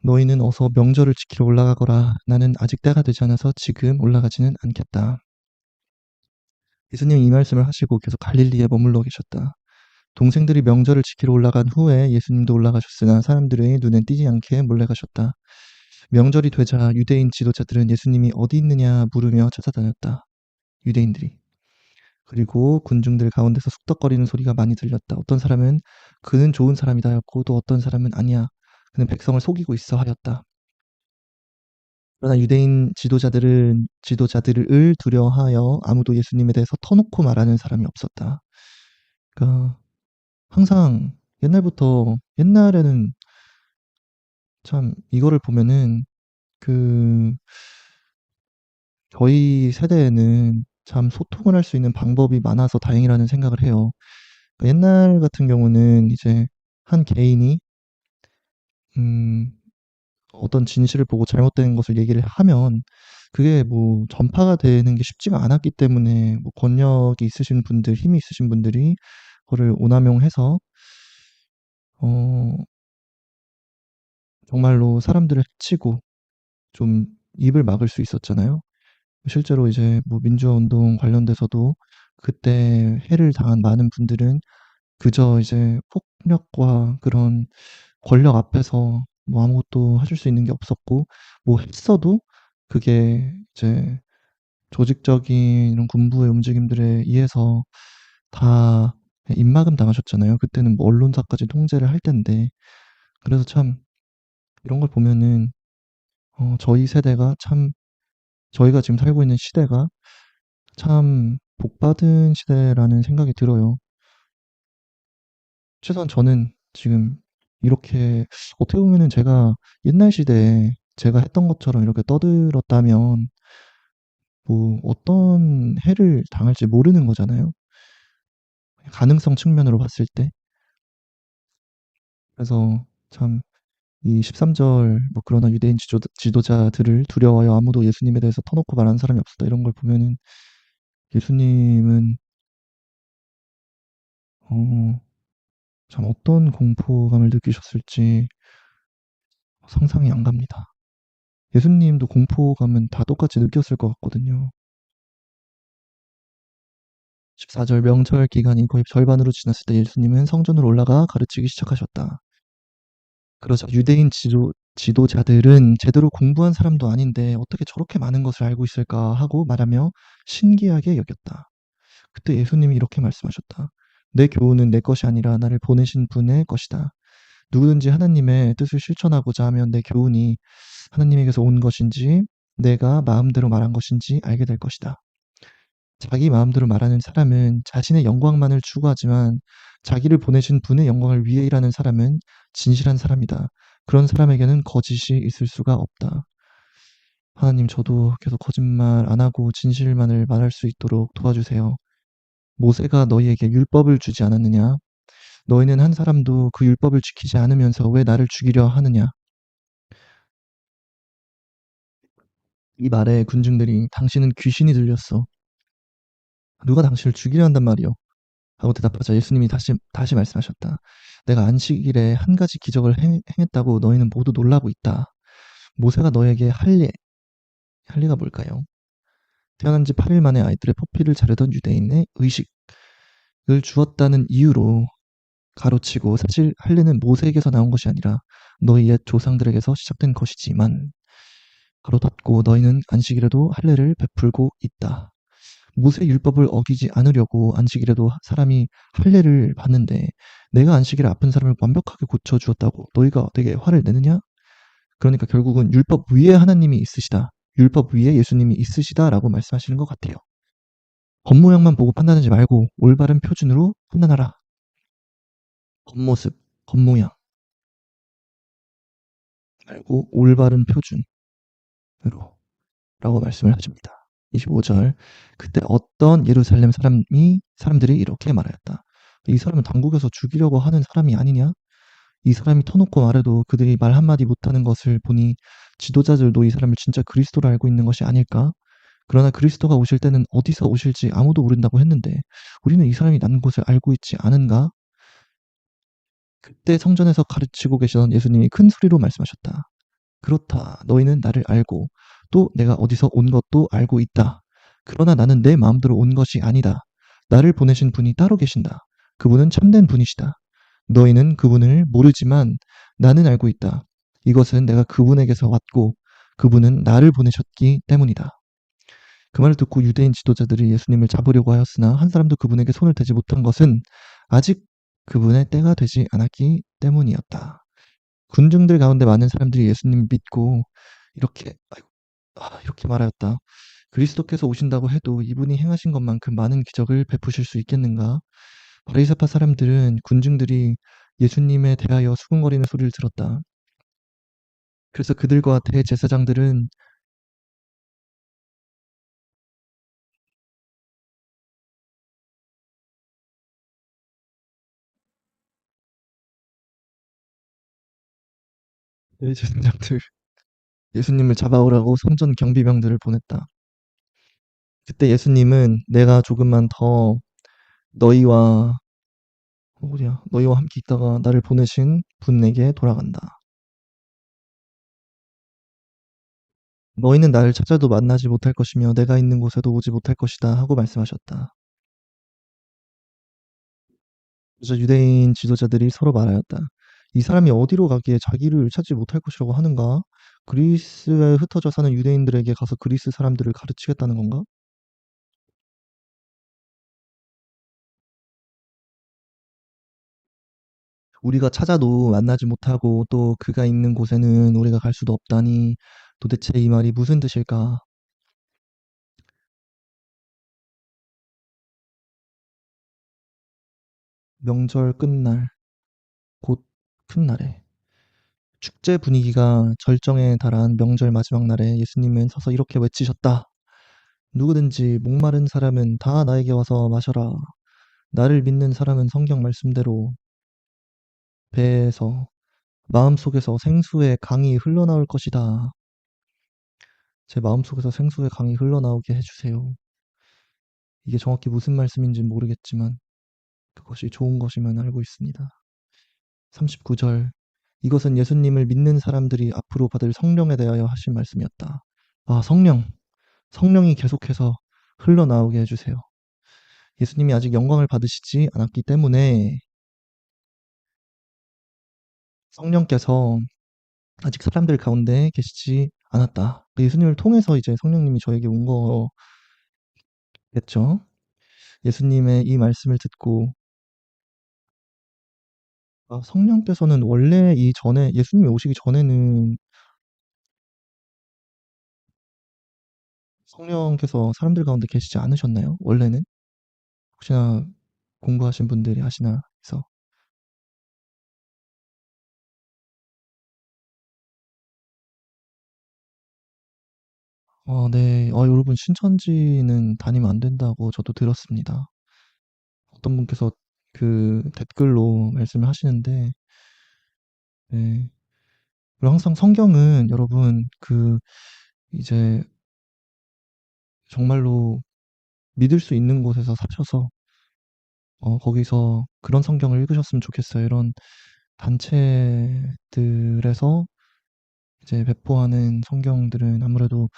너희는 어서 명절을 지키러 올라가거라. 나는 아직 때가 되지 않아서 지금 올라가지는 않겠다. 예수님이 이 말씀을 하시고 계속 갈릴리에 머물러 계셨다. 동생들이 명절을 지키러 올라간 후에 예수님도 올라가셨으나 사람들의 눈엔 띄지 않게 몰래 가셨다. 명절이 되자 유대인 지도자들은 예수님이 어디 있느냐 물으며 찾아다녔다. 유대인들이. 그리고 군중들 가운데서 쑥덕거리는 소리가 많이 들렸다. 어떤 사람은 그는 좋은 사람이다 였고 또 어떤 사람은 아니야. 그는 백성을 속이고 있어 하였다. 그러나 유대인 지도자들을 두려워하여 아무도 예수님에 대해서 터놓고 말하는 사람이 없었다. 그러니까 항상 옛날에는 참 이거를 보면은 그 저희 세대에는 참 소통을 할 수 있는 방법이 많아서 다행이라는 생각을 해요. 그러니까 옛날 같은 경우는 이제 한 개인이 음 어떤 진실을 보고 잘못된 것을 얘기를 하면 그게 뭐 전파가 되는 게 쉽지가 않았기 때문에 뭐 권력이 있으신 분들, 힘이 있으신 분들이 그거를 오남용해서 어 정말로 사람들을 해치고 좀 입을 막을 수 있었잖아요. 실제로 이제 뭐 민주화 운동 관련돼서도 그때 해를 당한 많은 분들은 그저 이제 폭력과 그런 권력 앞에서 뭐 아무것도 하실 수 있는 게 없었고 뭐 했어도 그게 이제 조직적인 이런 군부의 움직임들에 의해서 다 입막음 당하셨잖아요. 그때는 뭐 언론사까지 통제를 할 텐데. 그래서 참 이런 걸 보면은 저희 세대가 참 저희가 지금 살고 있는 시대가 참 복받은 시대라는 생각이 들어요. 최소한 저는 지금 이렇게 어떻게 보면은 제가 옛날 시대에 제가 했던 것처럼 이렇게 떠들었다면 뭐 어떤 해를 당할지 모르는 거잖아요. 가능성 측면으로 봤을 때. 그래서 참 이 13절 뭐 그러나 유대인 지도자들을 두려워하여 아무도 예수님에 대해서 터놓고 말하는 사람이 없었다. 이런 걸 보면은 예수님은 어, 참 어떤 공포감을 느끼셨을지 상상이 안 갑니다. 예수님도 공포감은 다 똑같이 느꼈을 것 같거든요. 14절 명절 기간이 거의 절반으로 지났을 때 예수님은 성전으로 올라가 가르치기 시작하셨다. 그러자 유대인 지도자들은 제대로 공부한 사람도 아닌데 어떻게 저렇게 많은 것을 알고 있을까 하고 말하며 신기하게 여겼다. 그때 예수님이 이렇게 말씀하셨다. 내 교훈은 내 것이 아니라 나를 보내신 분의 것이다. 누구든지 하나님의 뜻을 실천하고자 하면 내 교훈이 하나님에게서 온 것인지 내가 마음대로 말한 것인지 알게 될 것이다. 자기 마음대로 말하는 사람은 자신의 영광만을 추구하지만 자기를 보내신 분의 영광을 위해 일하는 사람은 진실한 사람이다. 그런 사람에게는 거짓이 있을 수가 없다. 하나님, 저도 계속 거짓말 안 하고 진실만을 말할 수 있도록 도와주세요. 모세가 너희에게 율법을 주지 않았느냐? 너희는 한 사람도 그 율법을 지키지 않으면서 왜 나를 죽이려 하느냐? 이 말에 군중들이 당신은 귀신이 들렸어. 누가 당신을 죽이려 한단 말이오? 하고 대답하자 예수님이 다시 말씀하셨다. 내가 안식일에 한 가지 기적을 행했다고 너희는 모두 놀라고 있다. 모세가 너에게 할례가 뭘까요? 태어난 지 8일 만에 아이들의 포피를 자르던 유대인의 의식을 주었다는 이유로 가로치고 사실 할례는 모세에게서 나온 것이 아니라 너희 옛 조상들에게서 시작된 것이지만 가로 닫고 너희는 안식일에도 할례를 베풀고 있다. 모세 율법을 어기지 않으려고 안식일에도 사람이 할례를 받는데 내가 안식일에 아픈 사람을 완벽하게 고쳐주었다고 너희가 되게 화를 내느냐? 그러니까 결국은 율법 위에 하나님이 있으시다. 율법 위에 예수님이 있으시다라고 말씀하시는 것 같아요. 겉모양만 보고 판단하지 말고 올바른 표준으로 판단하라. 겉모습, 겉모양 말고 올바른 표준으로 라고 말씀을 하십니다. 25절 그때 어떤 예루살렘 사람들이 이렇게 말하였다. 이 사람은 당국에서 죽이려고 하는 사람이 아니냐? 이 사람이 터놓고 말해도 그들이 말 한마디 못하는 것을 보니 지도자들도 이 사람을 진짜 그리스도로 알고 있는 것이 아닐까? 그러나 그리스도가 오실 때는 어디서 오실지 아무도 모른다고 했는데 우리는 이 사람이 난 곳을 알고 있지 않은가? 그때 성전에서 가르치고 계시던 예수님이 큰 소리로 말씀하셨다. 그렇다. 너희는 나를 알고 또 내가 어디서 온 것도 알고 있다. 그러나 나는 내 마음대로 온 것이 아니다. 나를 보내신 분이 따로 계신다. 그분은 참된 분이시다. 너희는 그분을 모르지만 나는 알고 있다. 이것은 내가 그분에게서 왔고 그분은 나를 보내셨기 때문이다. 그 말을 듣고 유대인 지도자들이 예수님을 잡으려고 하였으나 한 사람도 그분에게 손을 대지 못한 것은 아직 그분의 때가 되지 않았기 때문이었다. 군중들 가운데 많은 사람들이 예수님을 믿고 이렇게 이렇게 말하였다. 그리스도께서 오신다고 해도 이분이 행하신 것만큼 많은 기적을 베푸실 수 있겠는가? 바리새파 사람들은 군중들이 예수님에 대하여 수군거리는 소리를 들었다. 그래서 그들과 대제사장들은 대제사장들 예수님을 잡아오라고 성전 경비병들을 보냈다. 그때 예수님은 내가 조금만 더 너희와 너희와 함께 있다가 나를 보내신 분에게 돌아간다. 너희는 나를 찾아도 만나지 못할 것이며 내가 있는 곳에도 오지 못할 것이다 하고 말씀하셨다. 그래서 유대인 지도자들이 서로 말하였다. 이 사람이 어디로 가기에 자기를 찾지 못할 것이라고 하는가? 그리스에 흩어져 사는 유대인들에게 가서 그리스 사람들을 가르치겠다는 건가? 우리가 찾아도 만나지 못하고 또 그가 있는 곳에는 우리가 갈 수도 없다니 도대체 이 말이 무슨 뜻일까? 명절 끝날, 곧 큰 날에. 축제 분위기가 절정에 달한 명절 마지막 날에 예수님은 서서 이렇게 외치셨다. 누구든지 목마른 사람은 다 나에게 와서 마셔라. 나를 믿는 사람은 성경 말씀대로 배에서 마음속에서 생수의 강이 흘러나올 것이다. 제 마음속에서 생수의 강이 흘러나오게 해주세요. 이게 정확히 무슨 말씀인지 모르겠지만 그것이 좋은 것이면 알고 있습니다. 39절. 이것은 예수님을 믿는 사람들이 앞으로 받을 성령에 대하여 하신 말씀이었다. 아, 성령이 계속해서 흘러나오게 해주세요. 예수님이 아직 영광을 받으시지 않았기 때문에 성령께서 아직 사람들 가운데 계시지 않았다. 예수님을 통해서 이제 성령님이 저에게 온 거겠죠. 예수님의 이 말씀을 듣고 성령께서는 원래 이전에 예수님이 오시기 전에는 성령께서 사람들 가운데 계시지 않으셨나요? 원래는? 혹시나 공부하신 분들이 아시나 해서. 네. 여러분 신천지는 다니면 안 된다고 저도 들었습니다. 어떤 분께서 그 댓글로 말씀을 하시는데 네. 그리고 항상 성경은 여러분 이제 정말로 믿을 수 있는 곳에서 사셔서 거기서 그런 성경을 읽으셨으면 좋겠어요. 이런 단체들에서 이제 배포하는 성경들은 아무래도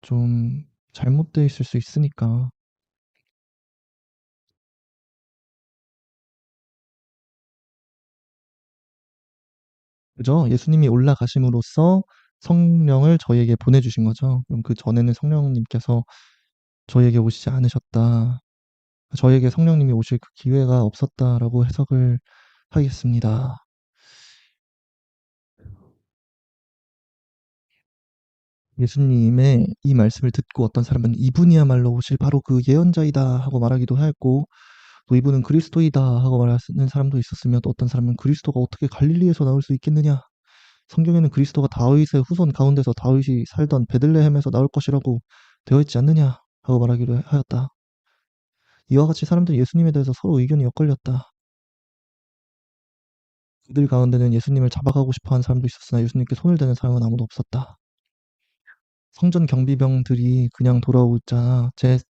좀 잘못돼 있을 수 있으니까. 그죠? 예수님이 올라가심으로써 성령을 저희에게 보내주신 거죠. 그럼 그 전에는 성령님께서 저희에게 오시지 않으셨다. 저희에게 성령님이 오실 그 기회가 없었다라고 해석을 하겠습니다. 예수님의 이 말씀을 듣고 어떤 사람은 이분이야말로 오실 바로 그 예언자이다 하고 말하기도 했고 또 이분은 그리스도이다 하고 말하는 사람도 있었으며 또 어떤 사람은 그리스도가 어떻게 갈릴리에서 나올 수 있겠느냐. 성경에는 그리스도가 다윗의 후손 가운데서 다윗이 살던 베들레헴에서 나올 것이라고 되어 있지 않느냐 하고 말하기도 하였다. 이와 같이 사람들이 예수님에 대해서 서로 의견이 엇갈렸다. 그들 가운데는 예수님을 잡아가고 싶어하는 사람도 있었으나 예수님께 손을 대는 사람은 아무도 없었다. 성전 경비병들이 그냥 돌아오자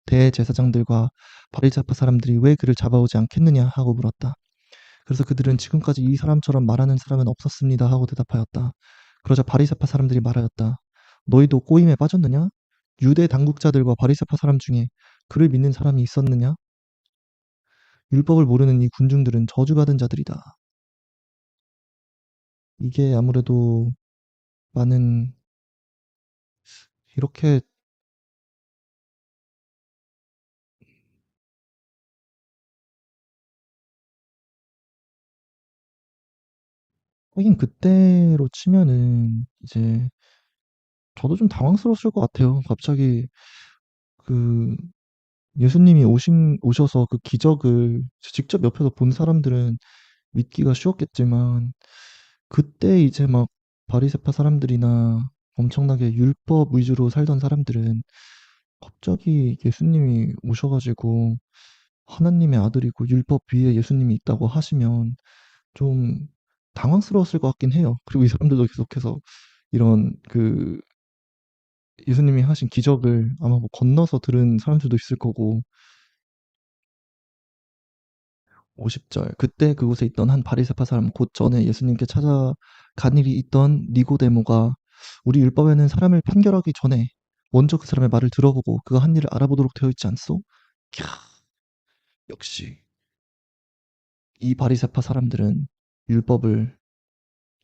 대제사장들과 바리새파 사람들이 왜 그를 잡아오지 않겠느냐 하고 물었다. 그래서 그들은 지금까지 이 사람처럼 말하는 사람은 없었습니다 하고 대답하였다. 그러자 바리새파 사람들이 말하였다. 너희도 꼬임에 빠졌느냐? 유대 당국자들과 바리새파 사람 중에 그를 믿는 사람이 있었느냐? 율법을 모르는 이 군중들은 저주받은 자들이다. 이게 아무래도 많은 이렇게 하긴 그때로 치면은 이제 저도 좀 당황스러웠을 것 같아요. 갑자기 그 예수님이 오셔서 그 기적을 직접 옆에서 본 사람들은 믿기가 쉬웠겠지만 그때 이제 막 바리새파 사람들이나 엄청나게 율법 위주로 살던 사람들은 갑자기 예수님이 오셔가지고 하나님의 아들이고 율법 위에 예수님이 있다고 하시면 좀 당황스러웠을 것 같긴 해요. 그리고 이 사람들도 계속해서 이런 예수님이 하신 기적을 아마 뭐 건너서 들은 사람들도 있을 거고 50절 그때 그곳에 있던 한 바리새파 사람 곧 전에 예수님께 찾아간 일이 있던 니고데모가 우리 율법에는 사람을 판결하기 전에 먼저 그 사람의 말을 들어보고 그가 한 일을 알아보도록 되어 있지 않소? 캬, 역시 이 바리새파 사람들은 율법을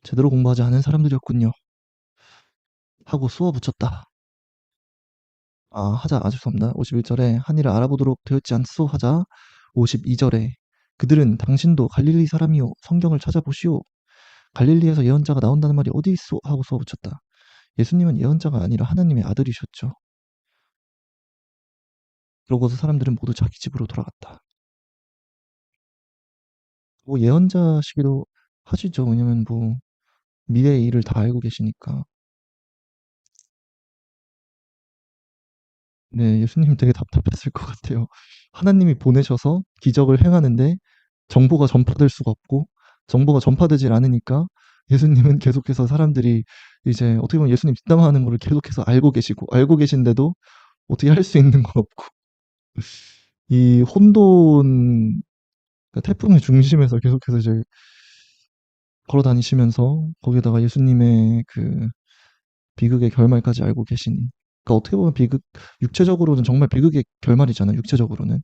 제대로 공부하지 않은 사람들이었군요. 하고 쏘아 붙였다. 죄송합니다. 51절에 한 일을 알아보도록 되어 있지 않소 하자 52절에 그들은 당신도 갈릴리 사람이요 성경을 찾아보시오. 갈릴리에서 예언자가 나온다는 말이 어디 있소? 하고 쏘아붙였다. 예수님은 예언자가 아니라 하나님의 아들이셨죠. 그러고서 사람들은 모두 자기 집으로 돌아갔다. 뭐 예언자시기도 하시죠. 왜냐면 뭐 미래의 일을 다 알고 계시니까. 네, 예수님 되게 답답했을 것 같아요. 하나님이 보내셔서 기적을 행하는데 정보가 전파될 수가 없고 정보가 전파되질 않으니까 예수님은 계속해서 사람들이 이제 어떻게 보면 예수님 뒷담화하는 거를 계속해서 알고 계시고 알고 계신데도 어떻게 할 수 있는 건 없고 이 혼돈 그러니까 태풍의 중심에서 계속해서 이제 걸어 다니시면서 거기에다가 예수님의 그 비극의 결말까지 알고 계시니 그러니까 어떻게 보면 비극 육체적으로는 정말 비극의 결말이잖아요. 육체적으로는.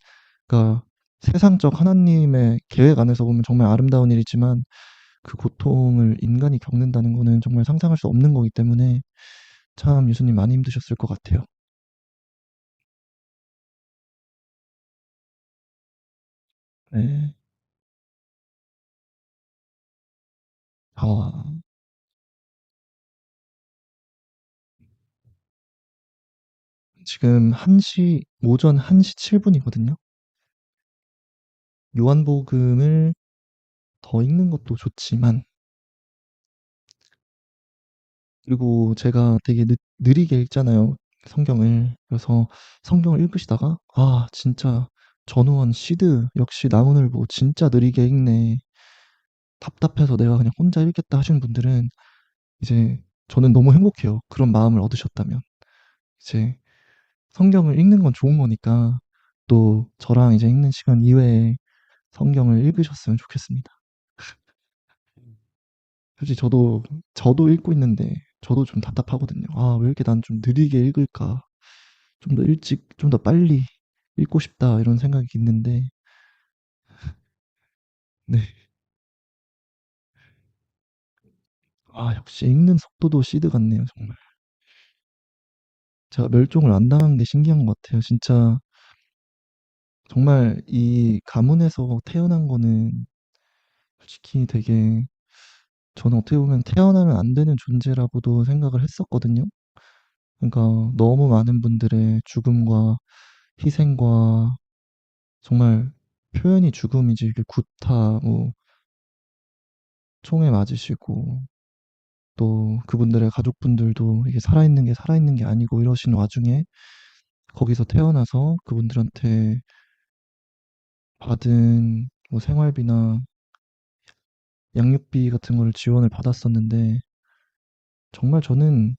그러니까 세상적 하나님의 계획 안에서 보면 정말 아름다운 일이지만 그 고통을 인간이 겪는다는 거는 정말 상상할 수 없는 거기 때문에 참 예수님 많이 힘드셨을 것 같아요. 네. 아, 지금 1시, 오전 1시 7분이거든요. 요한복음을 더 읽는 것도 좋지만, 그리고 제가 되게 느리게 읽잖아요. 성경을. 그래서 성경을 읽으시다가, 아, 진짜 전우원 시드 역시 나무늘보 진짜 느리게 읽네. 답답해서 내가 그냥 혼자 읽겠다 하시는 분들은 이제 저는 너무 행복해요. 그런 마음을 얻으셨다면. 이제 성경을 읽는 건 좋은 거니까 또 저랑 이제 읽는 시간 이외에 성경을 읽으셨으면 좋겠습니다. 솔직히 저도 읽고 있는데 저도 좀 답답하거든요. 아, 왜 이렇게 난 좀 느리게 읽을까? 좀 더 일찍, 좀 더 빨리 읽고 싶다 이런 생각이 있는데 네. 아, 역시 읽는 속도도 시드 같네요, 정말. 제가 멸종을 안 당한 게 신기한 것 같아요. 진짜 정말 이 가문에서 태어난 거는 솔직히 되게 저는 어떻게 보면 태어나면 안 되는 존재라고도 생각을 했었거든요. 그러니까 너무 많은 분들의 죽음과 희생과 정말 표현이 죽음이지 이게 구타, 뭐 총에 맞으시고 또 그분들의 가족분들도 이게 살아있는 게 아니고 이러신 와중에 거기서 태어나서 그분들한테 받은 뭐 생활비나 양육비 같은 거를 지원을 받았었는데 정말 저는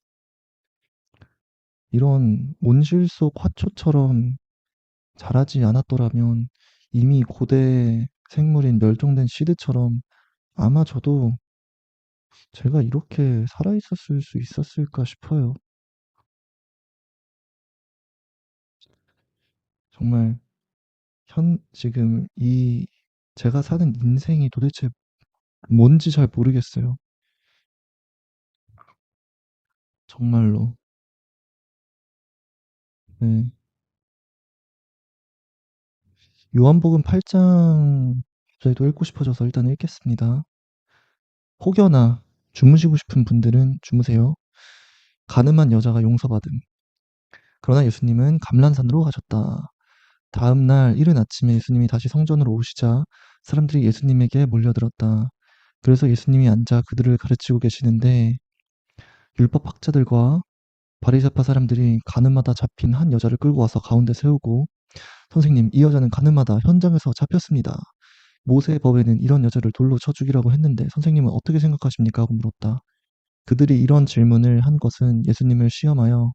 이런 온실 속 화초처럼 자라지 않았더라면 이미 고대 생물인 멸종된 시드처럼 아마 저도 제가 이렇게 살아있었을 수 있었을까 싶어요. 정말 지금 제가 사는 인생이 도대체 뭔지 잘 모르겠어요. 정말로. 네. 요한복음 8장 저희도 읽고 싶어져서 일단 읽겠습니다. 혹여나 주무시고 싶은 분들은 주무세요. 가늠한 여자가 용서받음. 그러나 예수님은 감란산으로 가셨다. 다음 날 이른 아침에 예수님이 다시 성전으로 오시자 사람들이 예수님에게 몰려들었다. 그래서 예수님이 앉아 그들을 가르치고 계시는데 율법 학자들과 바리새파 사람들이 가늠하다 잡힌 한 여자를 끌고 와서 가운데 세우고 선생님, 이 여자는 가늠하다 현장에서 잡혔습니다. 모세의 법에는 이런 여자를 돌로 쳐 죽이라고 했는데 선생님은 어떻게 생각하십니까? 하고 물었다. 그들이 이런 질문을 한 것은 예수님을 시험하여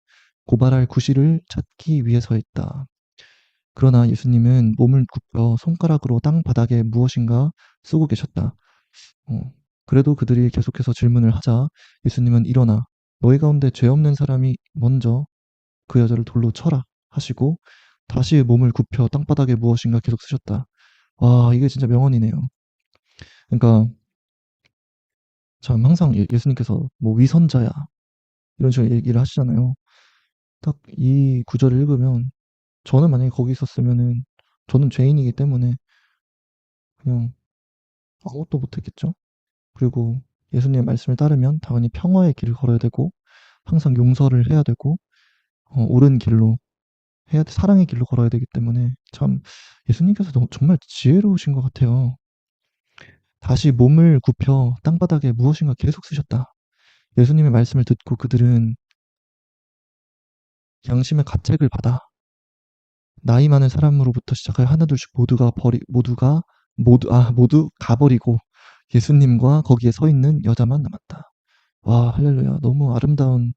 고발할 구실을 찾기 위해서였다. 그러나 예수님은 몸을 굽혀 손가락으로 땅바닥에 무엇인가 쓰고 계셨다. 어, 그래도 그들이 계속해서 질문을 하자 예수님은 일어나 너희 가운데 죄 없는 사람이 먼저 그 여자를 돌로 쳐라 하시고 다시 몸을 굽혀 땅바닥에 무엇인가 계속 쓰셨다. 와, 이게 진짜 명언이네요. 그러니까 참 항상 예수님께서 뭐 위선자야 이런 식으로 얘기를 하시잖아요. 딱 이 구절을 읽으면 저는 만약에 거기 있었으면은 저는 죄인이기 때문에 그냥 아무것도 못했겠죠. 그리고 예수님의 말씀을 따르면 당연히 평화의 길을 걸어야 되고 항상 용서를 해야 되고 옳은 길로 사랑의 길로 걸어야 되기 때문에 참 예수님께서 정말 지혜로우신 것 같아요. 다시 몸을 굽혀 땅바닥에 무엇인가 계속 쓰셨다. 예수님의 말씀을 듣고 그들은 양심의 가책을 받아 나이 많은 사람으로부터 시작하여 하나둘씩 모두 가버리고 예수님과 거기에 서 있는 여자만 남았다. 와, 할렐루야. 너무 아름다운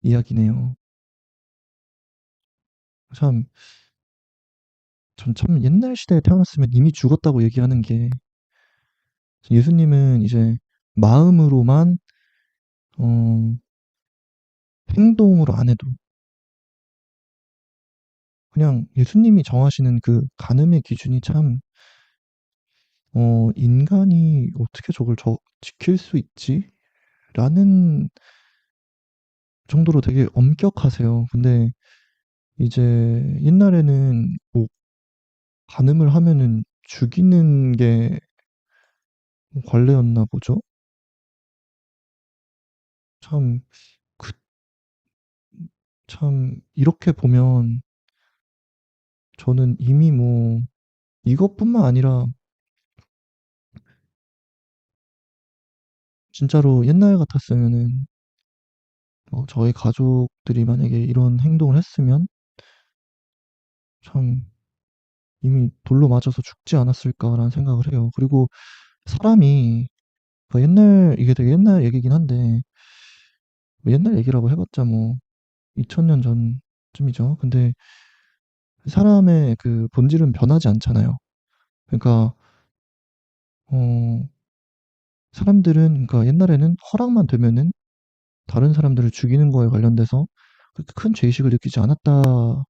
이야기네요. 참, 전 참 옛날 시대에 태어났으면 이미 죽었다고 얘기하는 게, 예수님은 이제 마음으로만, 어, 행동으로 안 해도, 그냥 예수님이 정하시는 그 간음의 기준이 참, 인간이 어떻게 저걸 지킬 수 있지? 라는 정도로 되게 엄격하세요. 근데 이제 옛날에는 뭐 간음을 하면은 죽이는 게 관례였나 보죠? 참, 그, 참, 이렇게 보면 저는 이미 뭐 이것뿐만 아니라 진짜로 옛날 같았으면은 저희 가족들이 만약에 이런 행동을 했으면 참 이미 돌로 맞아서 죽지 않았을까라는 생각을 해요. 그리고 사람이 이게 되게 옛날 얘기긴 한데 뭐 옛날 얘기라고 해봤자 뭐 2000년 전쯤이죠. 근데 사람의 그 본질은 변하지 않잖아요. 그러니까 어, 사람들은 그러니까 옛날에는 허락만 되면은 다른 사람들을 죽이는 거에 관련돼서 그렇게 큰 죄의식을 느끼지 않았다라고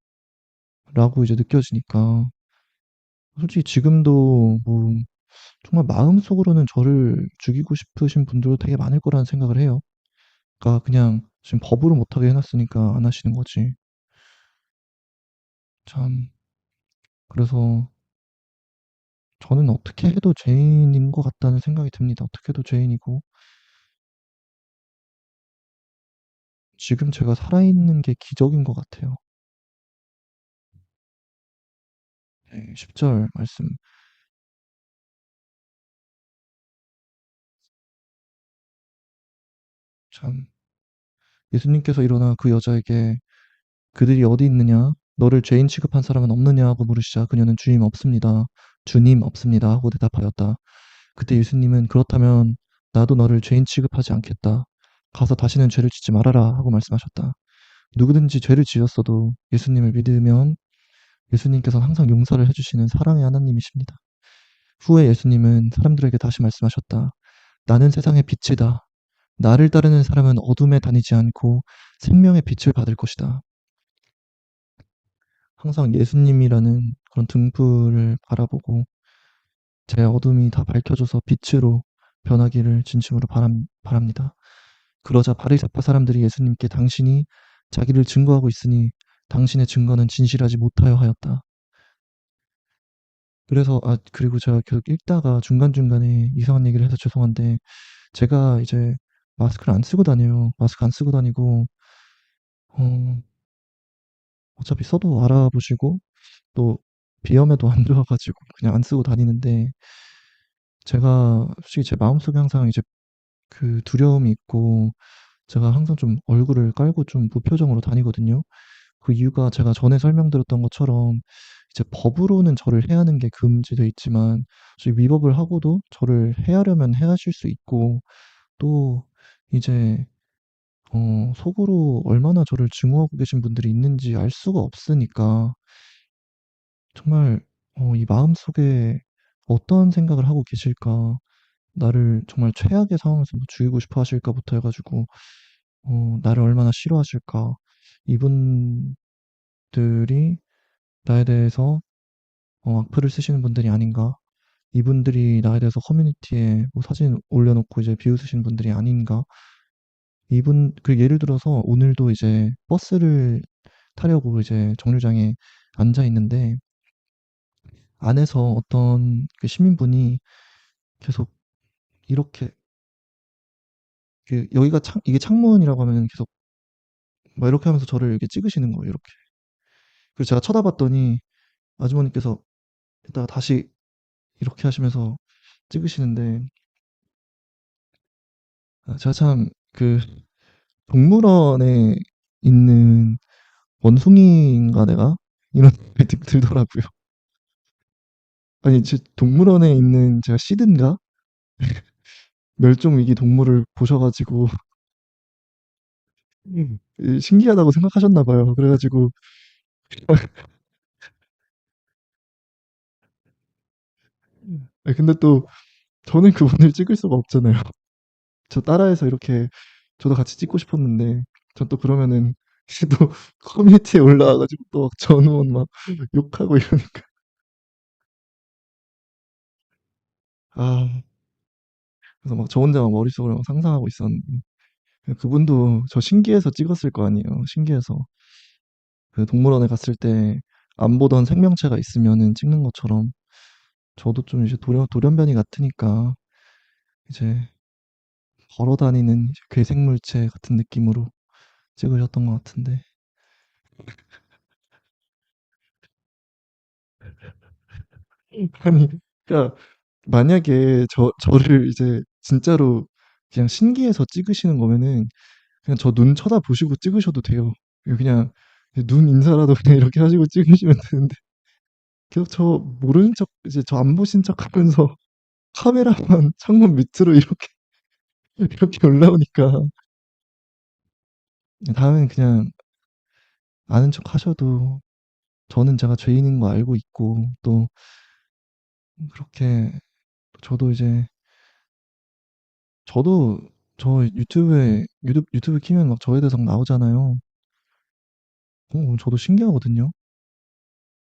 이제 느껴지니까 솔직히 지금도 뭐 정말 마음속으로는 저를 죽이고 싶으신 분들도 되게 많을 거라는 생각을 해요. 그러니까 그냥 지금 법으로 못하게 해놨으니까 안 하시는 거지. 참, 그래서 저는 어떻게 해도 죄인인 것 같다는 생각이 듭니다. 어떻게 해도 죄인이고, 지금 제가 살아있는 게 기적인 것 같아요. 네, 10절 말씀. 참, 예수님께서 일어나 그 여자에게 그들이 어디 있느냐? 너를 죄인 취급한 사람은 없느냐? 하고 물으시자 그녀는 주님 없습니다. 주님 없습니다. 하고 대답하였다. 그때 예수님은 그렇다면 나도 너를 죄인 취급하지 않겠다. 가서 다시는 죄를 짓지 말아라. 하고 말씀하셨다. 누구든지 죄를 지었어도 예수님을 믿으면 예수님께서는 항상 용서를 해주시는 사랑의 하나님이십니다. 후에 예수님은 사람들에게 다시 말씀하셨다. 나는 세상의 빛이다. 나를 따르는 사람은 어둠에 다니지 않고 생명의 빛을 받을 것이다. 항상 예수님이라는 그런 등불을 바라보고 제 어둠이 다 밝혀져서 빛으로 변하기를 진심으로 바랍니다. 그러자 바리새파 사람들이 예수님께 당신이 자기를 증거하고 있으니 당신의 증거는 진실하지 못하여 하였다. 그래서 그리고 제가 계속 읽다가 중간중간에 이상한 얘기를 해서 죄송한데 제가 이제 마스크를 안 쓰고 다녀요. 마스크 안 쓰고 다니고 어, 어차피 써도 알아보시고 또 비염에도 안 좋아가지고 그냥 안 쓰고 다니는데 제가 솔직히 제 마음속에 항상 이제 그 두려움이 있고 제가 항상 좀 얼굴을 깔고 좀 무표정으로 다니거든요. 그 이유가 제가 전에 설명드렸던 것처럼 이제 법으로는 저를 해하는 게 금지돼 있지만 솔직히 위법을 하고도 저를 해하려면 해하실 수 있고 또 이제 속으로 얼마나 저를 증오하고 계신 분들이 있는지 알 수가 없으니까 정말 이 마음속에 어떤 생각을 하고 계실까? 나를 정말 최악의 상황에서 뭐 죽이고 싶어 하실까부터 해가지고 나를 얼마나 싫어하실까? 이분들이 나에 대해서 악플을 쓰시는 분들이 아닌가? 이분들이 나에 대해서 커뮤니티에 뭐 사진 올려놓고 이제 비웃으시는 분들이 아닌가? 예를 들어서 오늘도 이제 버스를 타려고 이제 정류장에 앉아 있는데 안에서 어떤 그 시민분이 계속 이렇게 여기가 이게 창문이라고 하면 계속 막 이렇게 하면서 저를 이렇게 찍으시는 거예요, 이렇게. 그래서 제가 쳐다봤더니 아주머니께서 이따가 다시 이렇게 하시면서 찍으시는데 제가 참 동물원에 있는 원숭이인가 내가? 이런 생각이 들더라고요. 아니, 동물원에 있는 제가 시드인가? 멸종 위기 동물을 보셔가지고 신기하다고 생각하셨나 봐요. 그래가지고 근데 또 저는 그분을 찍을 수가 없잖아요. 저 따라해서 이렇게 저도 같이 찍고 싶었는데 전 또 그러면은 또 커뮤니티에 올라와가지고 또 전우원 막 욕하고 이러니까 아 그래서 막 저 혼자 막 머릿속으로 막 상상하고 있었는데 그분도 저 신기해서 찍었을 거 아니에요. 신기해서 그 동물원에 갔을 때 안 보던 생명체가 있으면은 찍는 것처럼 저도 좀 이제 돌연변이 같으니까 이제 걸어 다니는 괴생물체 같은 느낌으로 찍으셨던 것 같은데 아니 그러니까 만약에 저를 이제 진짜로 그냥 신기해서 찍으시는 거면은 그냥 저 눈 쳐다보시고 찍으셔도 돼요. 그냥 눈 인사라도 그냥 이렇게 하시고 찍으시면 되는데 계속 저 모르는 척 이제 저 안 보신 척 하면서 카메라만 창문 밑으로 이렇게 이렇게 올라오니까 다음엔 그냥 아는 척 하셔도 저는 제가 죄인인 거 알고 있고 또 그렇게 저도 이제 저도 저 유튜브 키면 막 저에 대해서 나오잖아요. 저도 신기하거든요.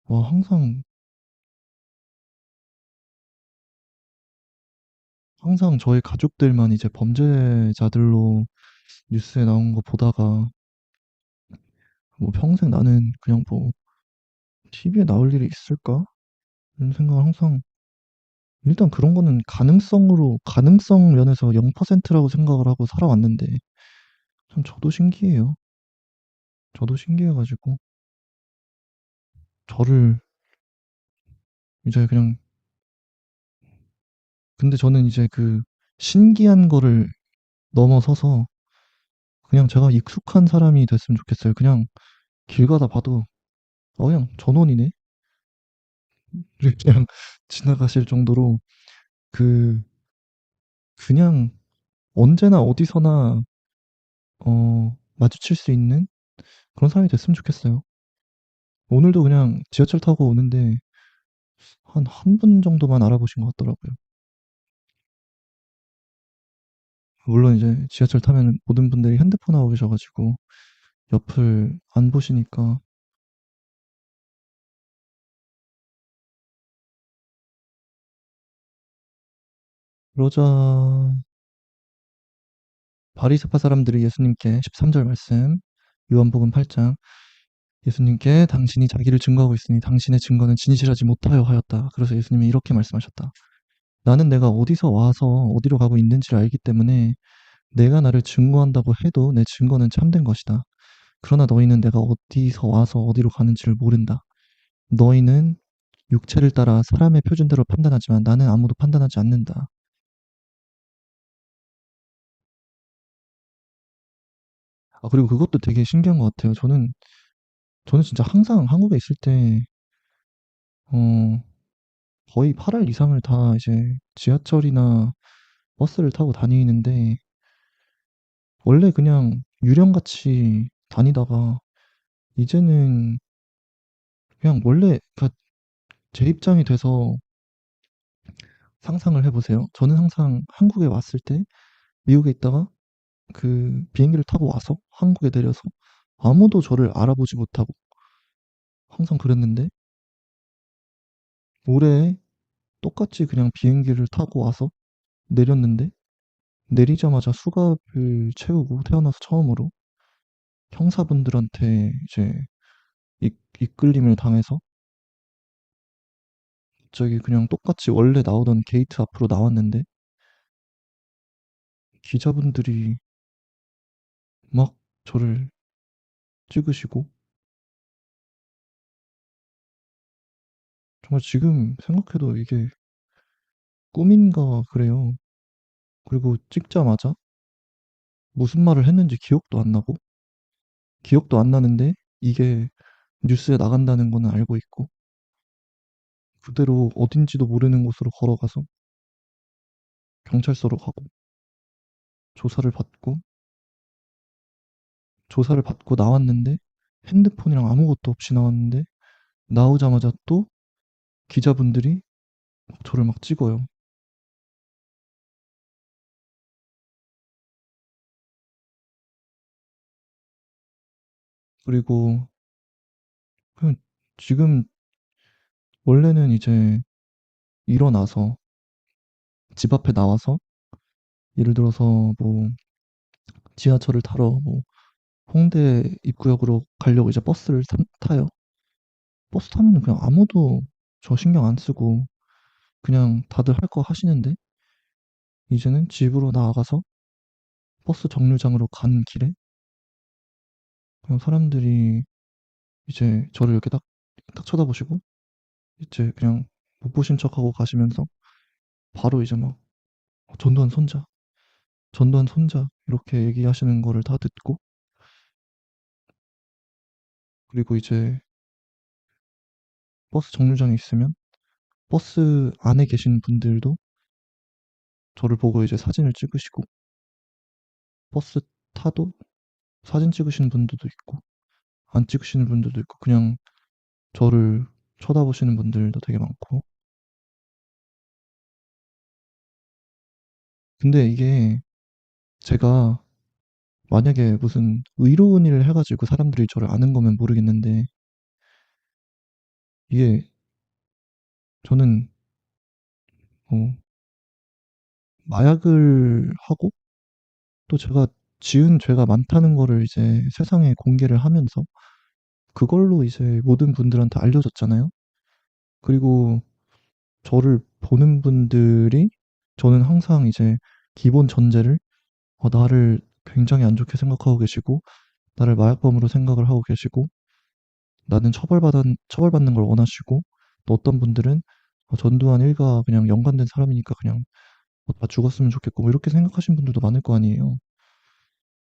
와 항상 저희 가족들만 이제 범죄자들로 뉴스에 나온 거 보다가 뭐 평생 나는 그냥 뭐 TV에 나올 일이 있을까? 이런 생각을 항상 일단 그런 거는 가능성 면에서 0%라고 생각을 하고 살아왔는데 참 저도 신기해요. 저도 신기해가지고 저를 이제 그냥 근데 저는 이제 그 신기한 거를 넘어서서 그냥 제가 익숙한 사람이 됐으면 좋겠어요. 그냥 길 가다 봐도 그냥 전원이네? 이렇게 그냥 지나가실 정도로 그 그냥 언제나 어디서나 마주칠 수 있는 그런 사람이 됐으면 좋겠어요. 오늘도 그냥 지하철 타고 오는데 한 분 정도만 알아보신 것 같더라고요. 물론 이제 지하철 타면 모든 분들이 핸드폰 하고 계셔가지고 옆을 안 보시니까 그러자 바리새파 사람들이 예수님께 13절 말씀 요한복음 8장 예수님께 당신이 자기를 증거하고 있으니 당신의 증거는 진실하지 못하여 하였다. 그래서 예수님이 이렇게 말씀하셨다. 나는 내가 어디서 와서 어디로 가고 있는지를 알기 때문에 내가 나를 증거한다고 해도 내 증거는 참된 것이다. 그러나 너희는 내가 어디서 와서 어디로 가는지를 모른다. 너희는 육체를 따라 사람의 표준대로 판단하지만 나는 아무도 판단하지 않는다. 그리고 그것도 되게 신기한 것 같아요. 저는 진짜 항상 한국에 있을 때, 어, 거의 8월 이상을 다 이제 지하철이나 버스를 타고 다니는데, 원래 그냥 유령같이 다니다가, 이제는 그냥 원래, 그러니까 제 입장이 돼서 상상을 해보세요. 저는 항상 한국에 왔을 때, 미국에 있다가 그 비행기를 타고 와서 한국에 내려서 아무도 저를 알아보지 못하고 항상 그랬는데, 올해 똑같이 그냥 비행기를 타고 와서 내렸는데, 내리자마자 수갑을 채우고 태어나서 처음으로 형사분들한테 이제 이끌림을 당해서 갑자기 그냥 똑같이 원래 나오던 게이트 앞으로 나왔는데 기자분들이 막 저를 찍으시고 정말 지금 생각해도 이게 꿈인가 그래요. 그리고 찍자마자 무슨 말을 했는지 기억도 안 나고 기억도 안 나는데 이게 뉴스에 나간다는 거는 알고 있고 그대로 어딘지도 모르는 곳으로 걸어가서 경찰서로 가고 조사를 받고 조사를 받고 나왔는데 핸드폰이랑 아무것도 없이 나왔는데 나오자마자 또 기자분들이 막 저를 막 찍어요. 그리고 그냥 지금 원래는 이제 일어나서 집 앞에 나와서 예를 들어서 뭐 지하철을 타러 뭐 홍대 입구역으로 가려고 이제 버스를 타요. 버스 타면은 그냥 아무도 저 신경 안 쓰고 그냥 다들 할 거 하시는데 이제는 집으로 나아가서 버스 정류장으로 가는 길에 그냥 사람들이 이제 저를 이렇게 딱 쳐다보시고 이제 그냥 못 보신 척하고 가시면서 바로 이제 막 전두환 손자, 전두환 손자 이렇게 얘기하시는 거를 다 듣고 그리고 이제 버스 정류장에 있으면 버스 안에 계신 분들도 저를 보고 이제 사진을 찍으시고 버스 타도 사진 찍으시는 분들도 있고 안 찍으시는 분들도 있고 그냥 저를 쳐다보시는 분들도 되게 많고 근데 이게 제가 만약에 무슨 의로운 일을 해 가지고 사람들이 저를 아는 거면 모르겠는데 이게 저는 어 마약을 하고 또 제가 지은 죄가 많다는 거를 이제 세상에 공개를 하면서 그걸로 이제 모든 분들한테 알려졌잖아요. 그리고 저를 보는 분들이 저는 항상 이제 기본 전제를 나를 굉장히 안 좋게 생각하고 계시고 나를 마약범으로 생각을 하고 계시고 나는 처벌받는 걸 원하시고 또 어떤 분들은 전두환 일가 그냥 연관된 사람이니까 그냥 다 죽었으면 좋겠고 뭐 이렇게 생각하시는 분들도 많을 거 아니에요.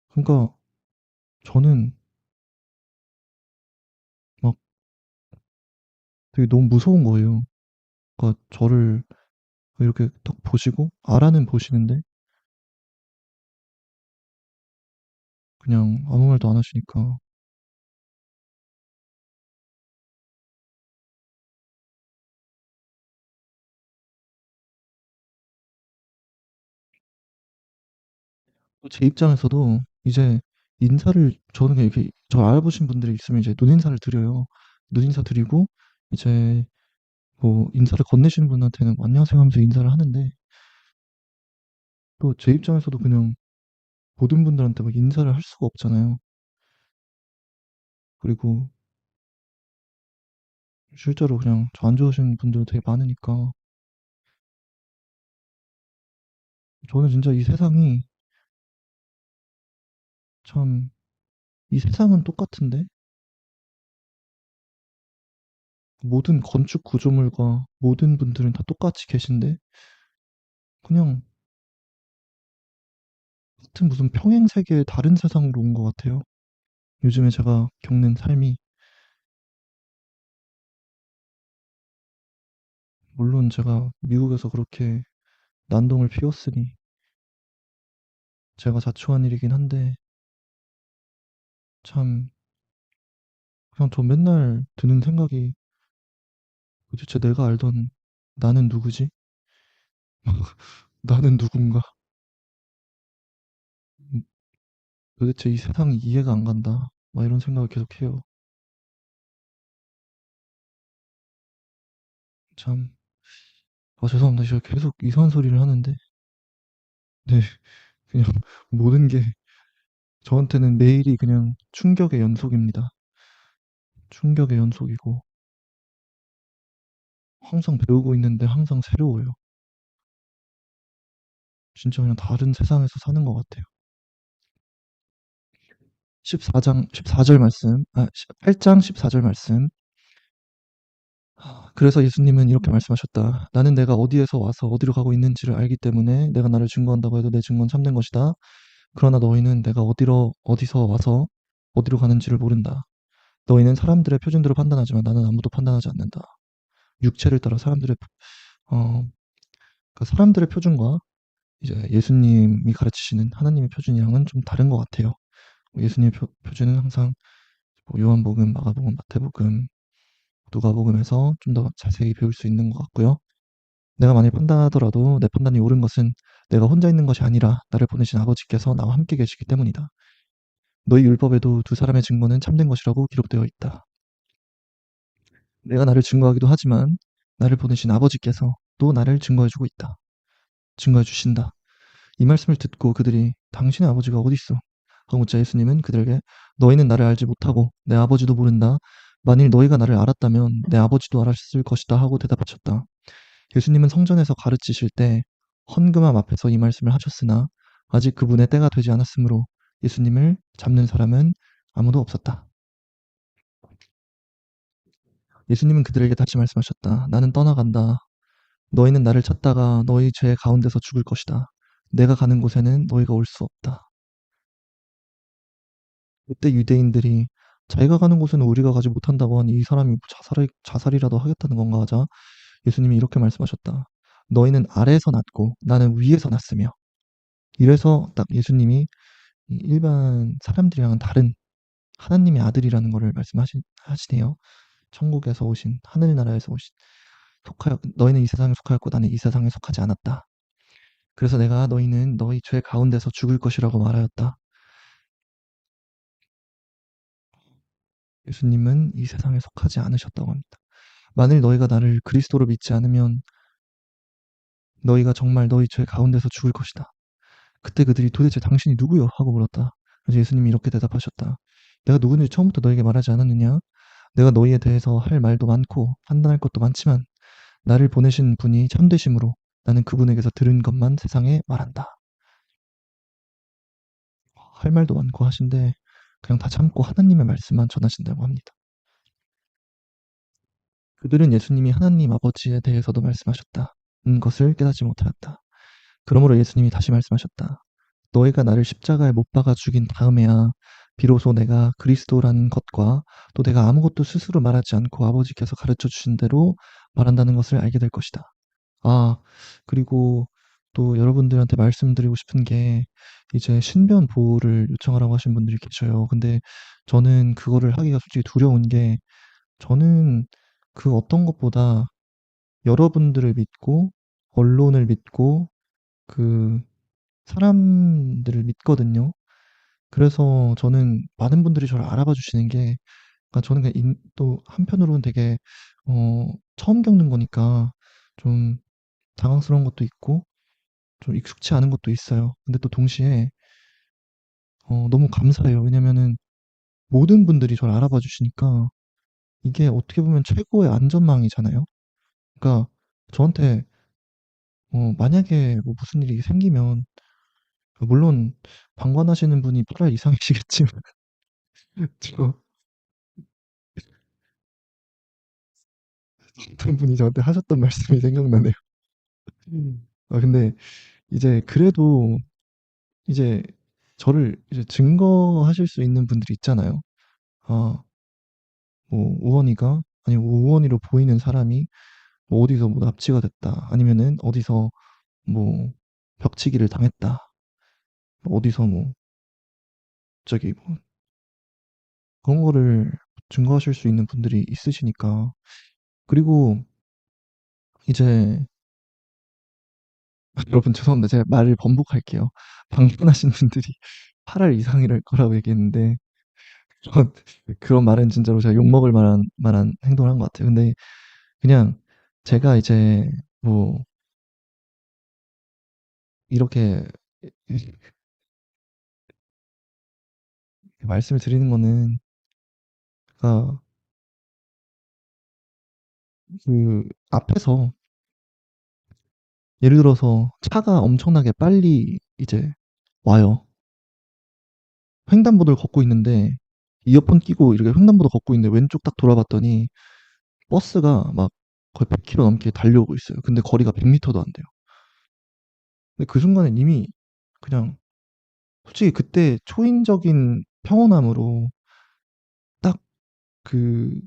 그러니까 저는 막 되게 너무 무서운 거예요. 그러니까 저를 이렇게 딱 보시고 알아는 보시는데 그냥 아무 말도 안 하시니까 또 제 입장에서도 이제 인사를 저는 그냥 이렇게 저 알아보신 분들이 있으면 이제 눈인사를 드려요. 눈인사 드리고 이제 뭐 인사를 건네시는 분한테는 뭐 "안녕하세요." 하면서 인사를 하는데 또 제 입장에서도 그냥 모든 분들한테 막 인사를 할 수가 없잖아요. 그리고 실제로 그냥 저 안 좋아하시는 분들도 되게 많으니까 저는 진짜 이 세상이 참 이 세상은 똑같은데 모든 건축 구조물과 모든 분들은 다 똑같이 계신데 그냥 같은 무슨 평행 세계의 다른 세상으로 온 것 같아요. 요즘에 제가 겪는 삶이 물론 제가 미국에서 그렇게 난동을 피웠으니 제가 자초한 일이긴 한데 참 그냥 저 맨날 드는 생각이 '도대체 내가 알던 나는 누구지? 나는 누군가? 음 도대체 이 세상이 이해가 안 간다.' 막 이런 생각을 계속 해요. 참 죄송합니다. 제가 계속 이상한 소리를 하는데 네 그냥 모든 게 저한테는 매일이 그냥 충격의 연속입니다. 충격의 연속이고 항상 배우고 있는데 항상 새로워요. 진짜 그냥 다른 세상에서 사는 것 같아요. 14장 14절 말씀 8장 14절 말씀. 그래서 예수님은 이렇게 말씀하셨다. "나는 내가 어디에서 와서 어디로 가고 있는지를 알기 때문에 내가 나를 증거한다고 해도 내 증거는 참된 것이다. 그러나 너희는 내가 어디서 와서 어디로 가는지를 모른다. 너희는 사람들의 표준대로 판단하지만 나는 아무도 판단하지 않는다." 육체를 따라 사람들의 어 사람들의 표준과 이제 예수님이 가르치시는 하나님의 표준이랑은 좀 다른 것 같아요. 예수님의 표준은 항상 뭐 요한복음, 마가복음, 마태복음, 누가복음에서 좀 더 자세히 배울 수 있는 것 같고요. 내가 만일 판단하더라도 내 판단이 옳은 것은 내가 혼자 있는 것이 아니라 나를 보내신 아버지께서 나와 함께 계시기 때문이다. 너희 율법에도 두 사람의 증거는 참된 것이라고 기록되어 있다. 내가 나를 증거하기도 하지만 나를 보내신 아버지께서 또 나를 증거해주고 있다. 증거해 주신다. 이 말씀을 듣고 그들이 당신의 아버지가 어디 있어? 하고 묻자 예수님은 그들에게 너희는 나를 알지 못하고 내 아버지도 모른다. 만일 너희가 나를 알았다면 내 아버지도 알았을 것이다 하고 대답하셨다. 예수님은 성전에서 가르치실 때 헌금함 앞에서 이 말씀을 하셨으나 아직 그분의 때가 되지 않았으므로 예수님을 잡는 사람은 아무도 없었다. 예수님은 그들에게 다시 말씀하셨다. 나는 떠나간다. 너희는 나를 찾다가 너희 죄 가운데서 죽을 것이다. 내가 가는 곳에는 너희가 올 수 없다. 그때 유대인들이 자기가 가는 곳에는 우리가 가지 못한다고 하니 이 사람이 뭐 자살이라도 하겠다는 건가 하자 예수님이 이렇게 말씀하셨다. 너희는 아래에서 났고 나는 위에서 났으며 이래서 딱 예수님이 일반 사람들이랑은 다른 하나님의 아들이라는 것을 하시네요. 천국에서 오신 하늘나라에서 오신 속하여 너희는 이 세상에 속하였고 나는 이 세상에 속하지 않았다. 그래서 내가 너희는 너희 죄 가운데서 죽을 것이라고 말하였다. 예수님은 이 세상에 속하지 않으셨다고 합니다. 만일 너희가 나를 그리스도로 믿지 않으면 너희가 정말 너희 죄 가운데서 죽을 것이다. 그때 그들이 도대체 당신이 누구요? 하고 물었다. 그래서 예수님이 이렇게 대답하셨다. 내가 누구인지 처음부터 너에게 말하지 않았느냐? 내가 너희에 대해서 할 말도 많고 판단할 것도 많지만 나를 보내신 분이 참되심으로 나는 그분에게서 들은 것만 세상에 말한다. 할 말도 많고 하신데 그냥 다 참고 하나님의 말씀만 전하신다고 합니다. 그들은 예수님이 하나님 아버지에 대해서도 말씀하셨다는 것을 깨닫지 못하였다. 그러므로 예수님이 다시 말씀하셨다. 너희가 나를 십자가에 못 박아 죽인 다음에야 비로소 내가 그리스도라는 것과 또 내가 아무것도 스스로 말하지 않고 아버지께서 가르쳐 주신 대로 말한다는 것을 알게 될 것이다. 아, 그리고 또 여러분들한테 말씀드리고 싶은 게 이제 신변 보호를 요청하라고 하신 분들이 계셔요. 근데 저는 그거를 하기가 솔직히 두려운 게 저는 그 어떤 것보다 여러분들을 믿고 언론을 믿고 그 사람들을 믿거든요. 그래서 저는 많은 분들이 저를 알아봐 주시는 게 그러니까 저는 그냥 또 한편으로는 되게 처음 겪는 거니까 좀 당황스러운 것도 있고 좀 익숙치 않은 것도 있어요. 근데 또 동시에 너무 감사해요. 왜냐면은 모든 분들이 저를 알아봐 주시니까 이게 어떻게 보면 최고의 안전망이잖아요. 그러니까 저한테 만약에 뭐 무슨 일이 생기면 물론 방관하시는 분이 8알 이상이시겠지만 저 어떤 분이 저한테 하셨던 말씀이 생각나네요. 근데 이제 그래도 이제 저를 이제 증거하실 수 있는 분들이 있잖아요. 아, 뭐 우원이가 아니 우원이로 보이는 사람이 뭐 어디서 뭐 납치가 됐다. 아니면은 어디서 뭐 벽치기를 당했다. 뭐 어디서 뭐 저기 뭐 그런 거를 증거하실 수 있는 분들이 있으시니까. 그리고 이제 여러분 죄송합니다. 제가 말을 번복할게요. 방문하신 분들이 8알 이상이랄 거라고 얘기했는데 전 그런 말은 진짜로 제가 욕먹을 만한 행동을 한 것 같아요. 근데 그냥 제가 이제 뭐 이렇게 말씀을 드리는 거는 그러니까 그 앞에서 예를 들어서 차가 엄청나게 빨리 이제 와요. 횡단보도를 걷고 있는데 이어폰 끼고 이렇게 횡단보도 걷고 있는데 왼쪽 딱 돌아봤더니 버스가 막 거의 100km 넘게 달려오고 있어요. 근데 거리가 100m도 안 돼요. 근데 그 순간에 이미 그냥 솔직히 그때 초인적인 평온함으로 딱 그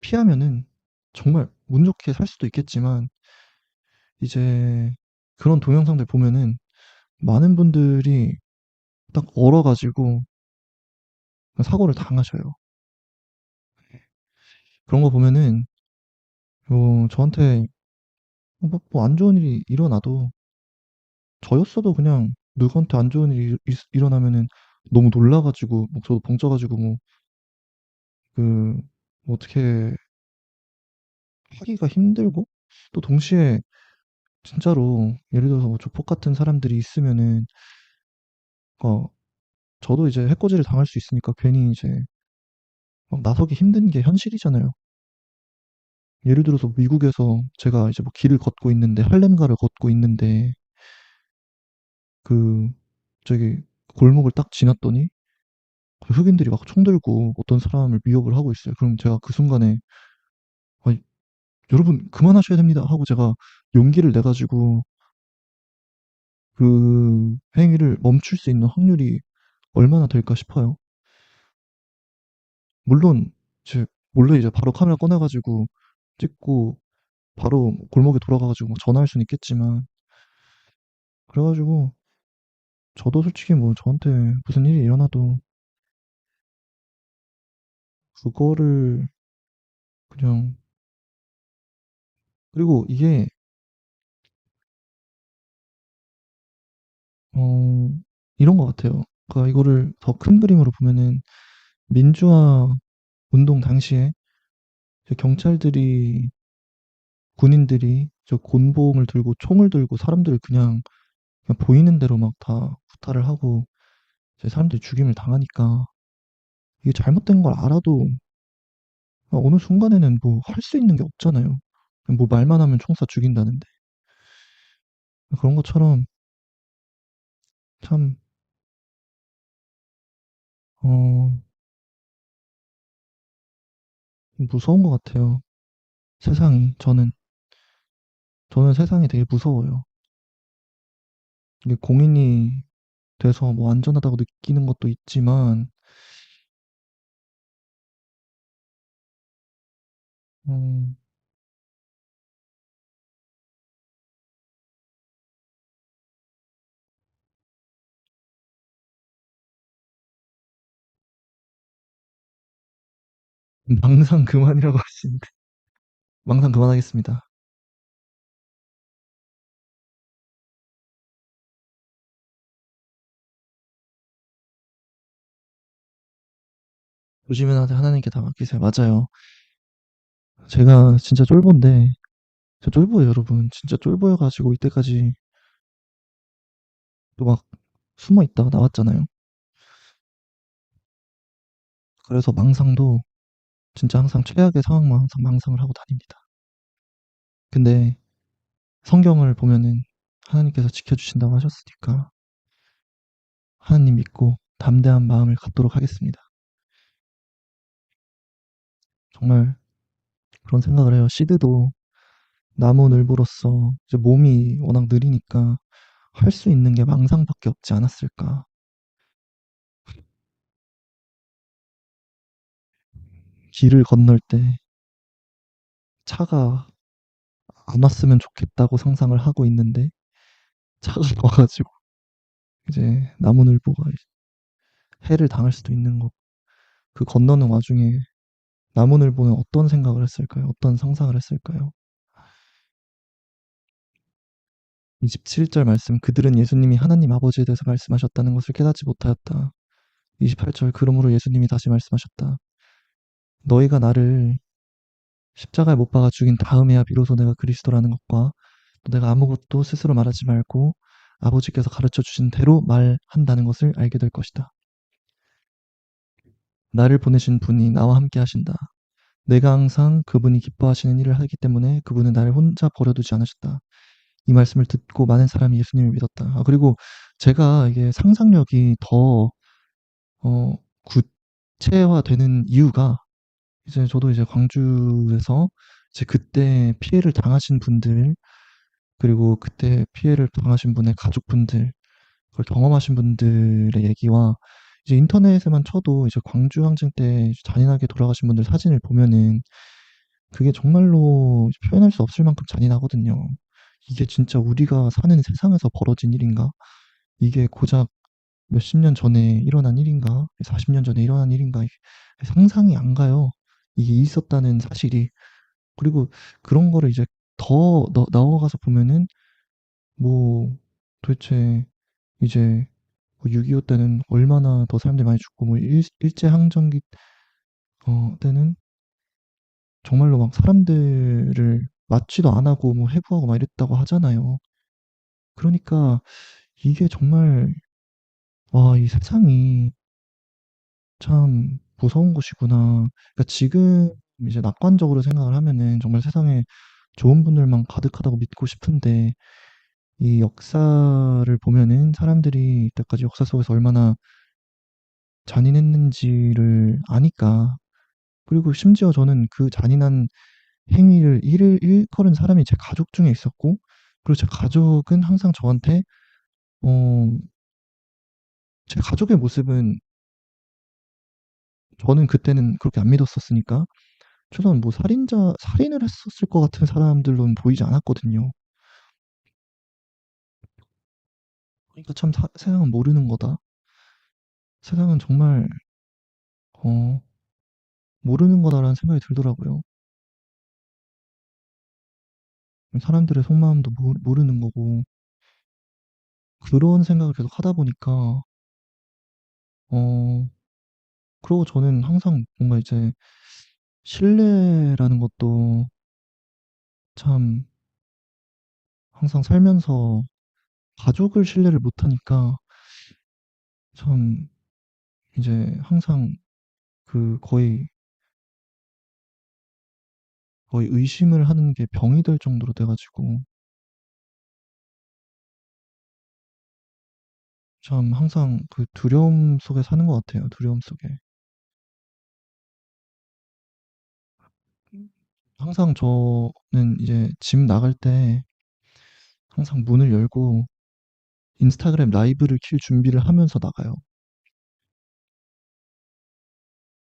피하면은 정말 운 좋게 살 수도 있겠지만 이제 그런 동영상들 보면은 많은 분들이 딱 얼어 가지고 사고를 당하셔요. 그런 거 보면은 저한테 안 좋은 일이 일어나도 저였어도 그냥 누구한테 안 좋은 일이 일어나면은 너무 놀라 가지고 저도 벙쪄 가지고 그 어떻게 하기가 힘들고, 또 동시에 진짜로 예를 들어서 조폭 같은 사람들이 있으면은 어 저도 이제 해코지를 당할 수 있으니까 괜히 이제 막 나서기 힘든 게 현실이잖아요. 예를 들어서 미국에서 제가 이제 길을 걷고 있는데, 할렘가를 걷고 있는데 그 저기 골목을 딱 지났더니 흑인들이 막 총 들고 어떤 사람을 위협을 하고 있어요. 그럼 제가 그 순간에 "아이 여러분 그만하셔야 됩니다." 하고 제가 용기를 내 가지고 그 행위를 멈출 수 있는 확률이 얼마나 될까 싶어요. 물론 이제 몰래 이제 바로 카메라 꺼내 가지고 찍고 바로 골목에 돌아가 가지고 전화할 수는 있겠지만, 그래 가지고 저도 솔직히 저한테 무슨 일이 일어나도 그거를 그냥, 그리고 이게 어 이런 것 같아요. 그러니까 이거를 더 큰 그림으로 보면은 민주화 운동 당시에 이제 경찰들이, 군인들이 저 곤봉을 들고 총을 들고 사람들을 그냥 보이는 대로 막 다 구타를 하고 이제 사람들이 죽임을 당하니까 이게 잘못된 걸 알아도 어느 순간에는 할 수 있는 게 없잖아요. 그냥 말만 하면 총 쏴 죽인다는데. 그런 것처럼 참 어 무서운 것 같아요, 세상이. 저는 세상이 되게 무서워요. 이게 공인이 돼서 안전하다고 느끼는 것도 있지만 음 망상 그만이라고 하시는데. 망상 그만하겠습니다. 조심은 하되 하나님께 다 맡기세요. 맞아요. 제가 진짜 쫄보인데, 저 쫄보예요 여러분. 진짜 쫄보여 가지고 이때까지 또 숨어 있다가 나왔잖아요. 그래서 망상도 진짜 항상 최악의 상황만 항상 망상을 하고 다닙니다. 근데 성경을 보면은 하나님께서 지켜주신다고 하셨으니까 하나님 믿고 담대한 마음을 갖도록 하겠습니다. 정말 그런 생각을 해요. 시드도 나무늘보로서 이제 몸이 워낙 느리니까 할 수 있는 게 망상밖에 없지 않았을까. 길을 건널 때 차가 안 왔으면 좋겠다고 상상을 하고 있는데 차가 와 가지고 이제 나무늘보가 해를 당할 수도 있는 거고, 그 건너는 와중에 나무늘보는 어떤 생각을 했을까요? 어떤 상상을 했을까요? 27절 말씀, 그들은 예수님이 하나님 아버지에 대해서 말씀하셨다는 것을 깨닫지 못하였다. 28절, 그러므로 예수님이 다시 말씀하셨다. 너희가 나를 십자가에 못 박아 죽인 다음에야 비로소 내가 그리스도라는 것과, 또 내가 아무것도 스스로 말하지 말고 아버지께서 가르쳐 주신 대로 말한다는 것을 알게 될 것이다. 나를 보내신 분이 나와 함께 하신다. 내가 항상 그분이 기뻐하시는 일을 하기 때문에 그분은 나를 혼자 버려두지 않으셨다. 이 말씀을 듣고 많은 사람이 예수님을 믿었다. 그리고 제가 이게 상상력이 더 어 구체화되는 이유가, 이제 저도 이제 광주에서 이제 그때 피해를 당하신 분들, 그리고 그때 피해를 당하신 분의 가족분들, 그걸 경험하신 분들의 얘기와 이제 인터넷에만 쳐도 이제 광주 항쟁 때 잔인하게 돌아가신 분들 사진을 보면은 그게 정말로 표현할 수 없을 만큼 잔인하거든요. 이게 진짜 우리가 사는 세상에서 벌어진 일인가? 이게 고작 몇십 년 전에 일어난 일인가? 40년 전에 일어난 일인가? 이게 상상이 안 가요. 이게 있었다는 사실이. 그리고 그런 거를 이제 더 나아가서 보면은 뭐 도대체 이제 뭐6.25 때는 얼마나 더 사람들이 많이 죽고 뭐 일제항쟁기 때는 정말로 막 사람들을 맞지도 안 하고 뭐 해부하고 막 이랬다고 하잖아요. 그러니까 이게 정말 와, 이 세상이 참 무서운 곳이구나. 그러니까 지금 이제 낙관적으로 생각을 하면은 정말 세상에 좋은 분들만 가득하다고 믿고 싶은데 이 역사를 보면은 사람들이 이때까지 역사 속에서 얼마나 잔인했는지를 아니까. 그리고 심지어 저는 그 잔인한 행위를 일컬은 사람이 제 가족 중에 있었고, 그리고 제 가족은 항상 저한테, 어, 제 가족의 모습은 저는 그때는 그렇게 안 믿었었으니까, 최소한 뭐 살인을 했었을 것 같은 사람들로는 보이지 않았거든요. 그러니까 참 세상은 모르는 거다. 세상은 정말, 어, 모르는 거다라는 생각이 들더라고요. 사람들의 속마음도 모르는 거고, 그런 생각을 계속 하다 보니까, 어, 그리고 저는 항상 뭔가 이제 신뢰라는 것도 참 항상 살면서 가족을 신뢰를 못하니까 참 이제 항상 그 거의 의심을 하는 게 병이 될 정도로 돼가지고 참 항상 그 두려움 속에 사는 것 같아요. 두려움 속에. 항상 저는 이제 집 나갈 때 항상 문을 열고 인스타그램 라이브를 킬 준비를 하면서 나가요.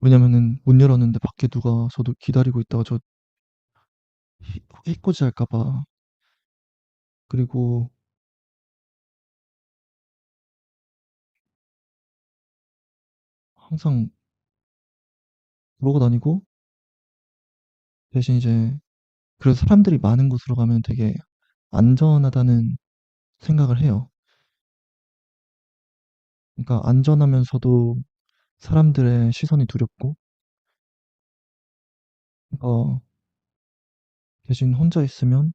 왜냐면은 문 열었는데 밖에 누가 저도 기다리고 있다가 저 해코지 할까 봐. 그리고 항상 그러고 다니고 대신 이제 그래서 사람들이 많은 곳으로 가면 되게 안전하다는 생각을 해요. 그러니까 안전하면서도 사람들의 시선이 두렵고, 어, 대신 혼자 있으면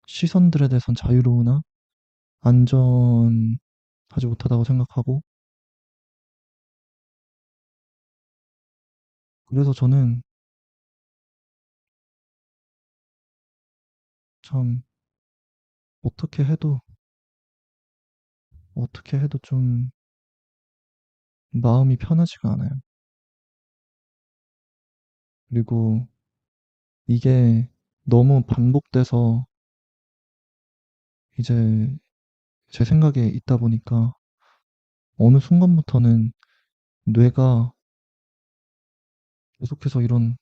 시선들에 대해선 자유로우나 안전하지 못하다고 생각하고, 그래서 저는 참 어떻게 해도, 어떻게 해도 좀 마음이 편하지가 않아요. 그리고 이게 너무 반복돼서 이제 제 생각에 있다 보니까 어느 순간부터는 뇌가 계속해서 이런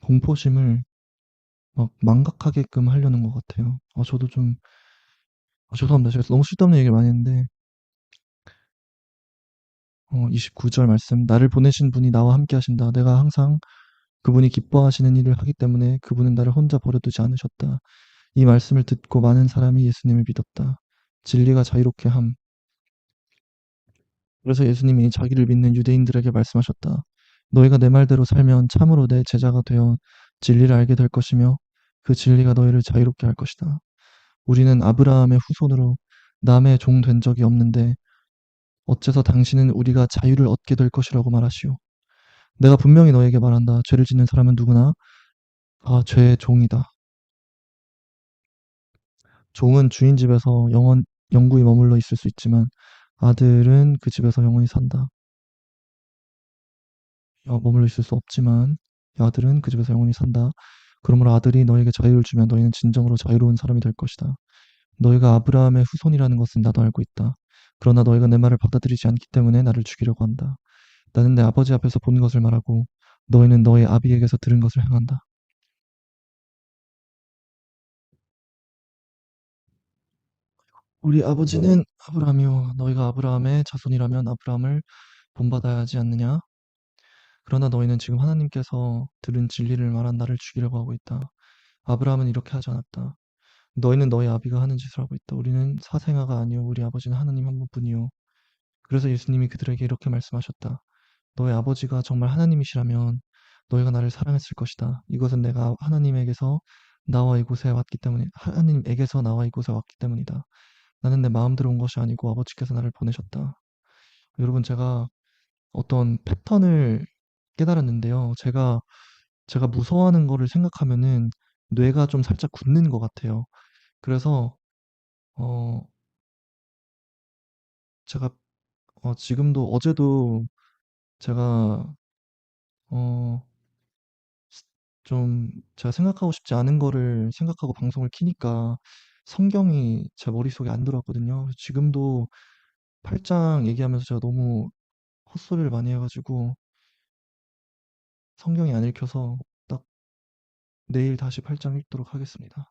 공포심을 막 망각하게끔 하려는 것 같아요. 저도 좀, 죄송합니다. 제가 너무 쓸데없는 얘기를 많이 했는데, 29절 말씀. 나를 보내신 분이 나와 함께 하신다. 내가 항상 그분이 기뻐하시는 일을 하기 때문에 그분은 나를 혼자 버려두지 않으셨다. 이 말씀을 듣고 많은 사람이 예수님을 믿었다. 진리가 자유롭게 함. 그래서 예수님이 자기를 믿는 유대인들에게 말씀하셨다. 너희가 내 말대로 살면 참으로 내 제자가 되어 진리를 알게 될 것이며 그 진리가 너희를 자유롭게 할 것이다. 우리는 아브라함의 후손으로 남의 종 된 적이 없는데 어째서 당신은 우리가 자유를 얻게 될 것이라고 말하시오. 내가 분명히 너에게 말한다. 죄를 짓는 사람은 누구나 죄의 종이다. 종은 주인 집에서 영구히 머물러 있을 수 있지만 아들은 그 집에서 영원히 산다. 머물러 있을 수 없지만 아들은 그 집에서 영원히 산다. 그러므로 아들이 너에게 자유를 주면 너희는 진정으로 자유로운 사람이 될 것이다. 너희가 아브라함의 후손이라는 것은 나도 알고 있다. 그러나 너희가 내 말을 받아들이지 않기 때문에 나를 죽이려고 한다. 나는 내 아버지 앞에서 본 것을 말하고 너희는 너희 아비에게서 들은 것을 행한다. 우리 아버지는 아브라함이요 너희가 아브라함의 자손이라면 아브라함을 본받아야 하지 않느냐? 그러나 너희는 지금 하나님께서 들은 진리를 말한 나를 죽이려고 하고 있다. 아브라함은 이렇게 하지 않았다. 너희는 너희 아비가 하는 짓을 하고 있다. 우리는 사생아가 아니요 우리 아버지는 하나님 한 분뿐이요. 그래서 예수님이 그들에게 이렇게 말씀하셨다. 너희 아버지가 정말 하나님이시라면 너희가 나를 사랑했을 것이다. 이것은 내가 하나님에게서 나와 이곳에 왔기 때문에 하나님에게서 나와 이곳에 왔기 때문이다. 나는 내 마음대로 온 것이 아니고 아버지께서 나를 보내셨다. 여러분 제가 어떤 패턴을 깨달았는데요. 제가 무서워하는 거를 생각하면은 뇌가 좀 살짝 굳는 것 같아요. 그래서 어 제가 지금도 어제도 제가 어 좀 제가 생각하고 싶지 않은 거를 생각하고 방송을 켜니까 성경이 제 머릿속에 안 들어왔거든요. 그래서 지금도 8장 얘기하면서 제가 너무 헛소리를 많이 해 가지고 성경이 안 읽혀서 딱 내일 다시 8장 읽도록 하겠습니다.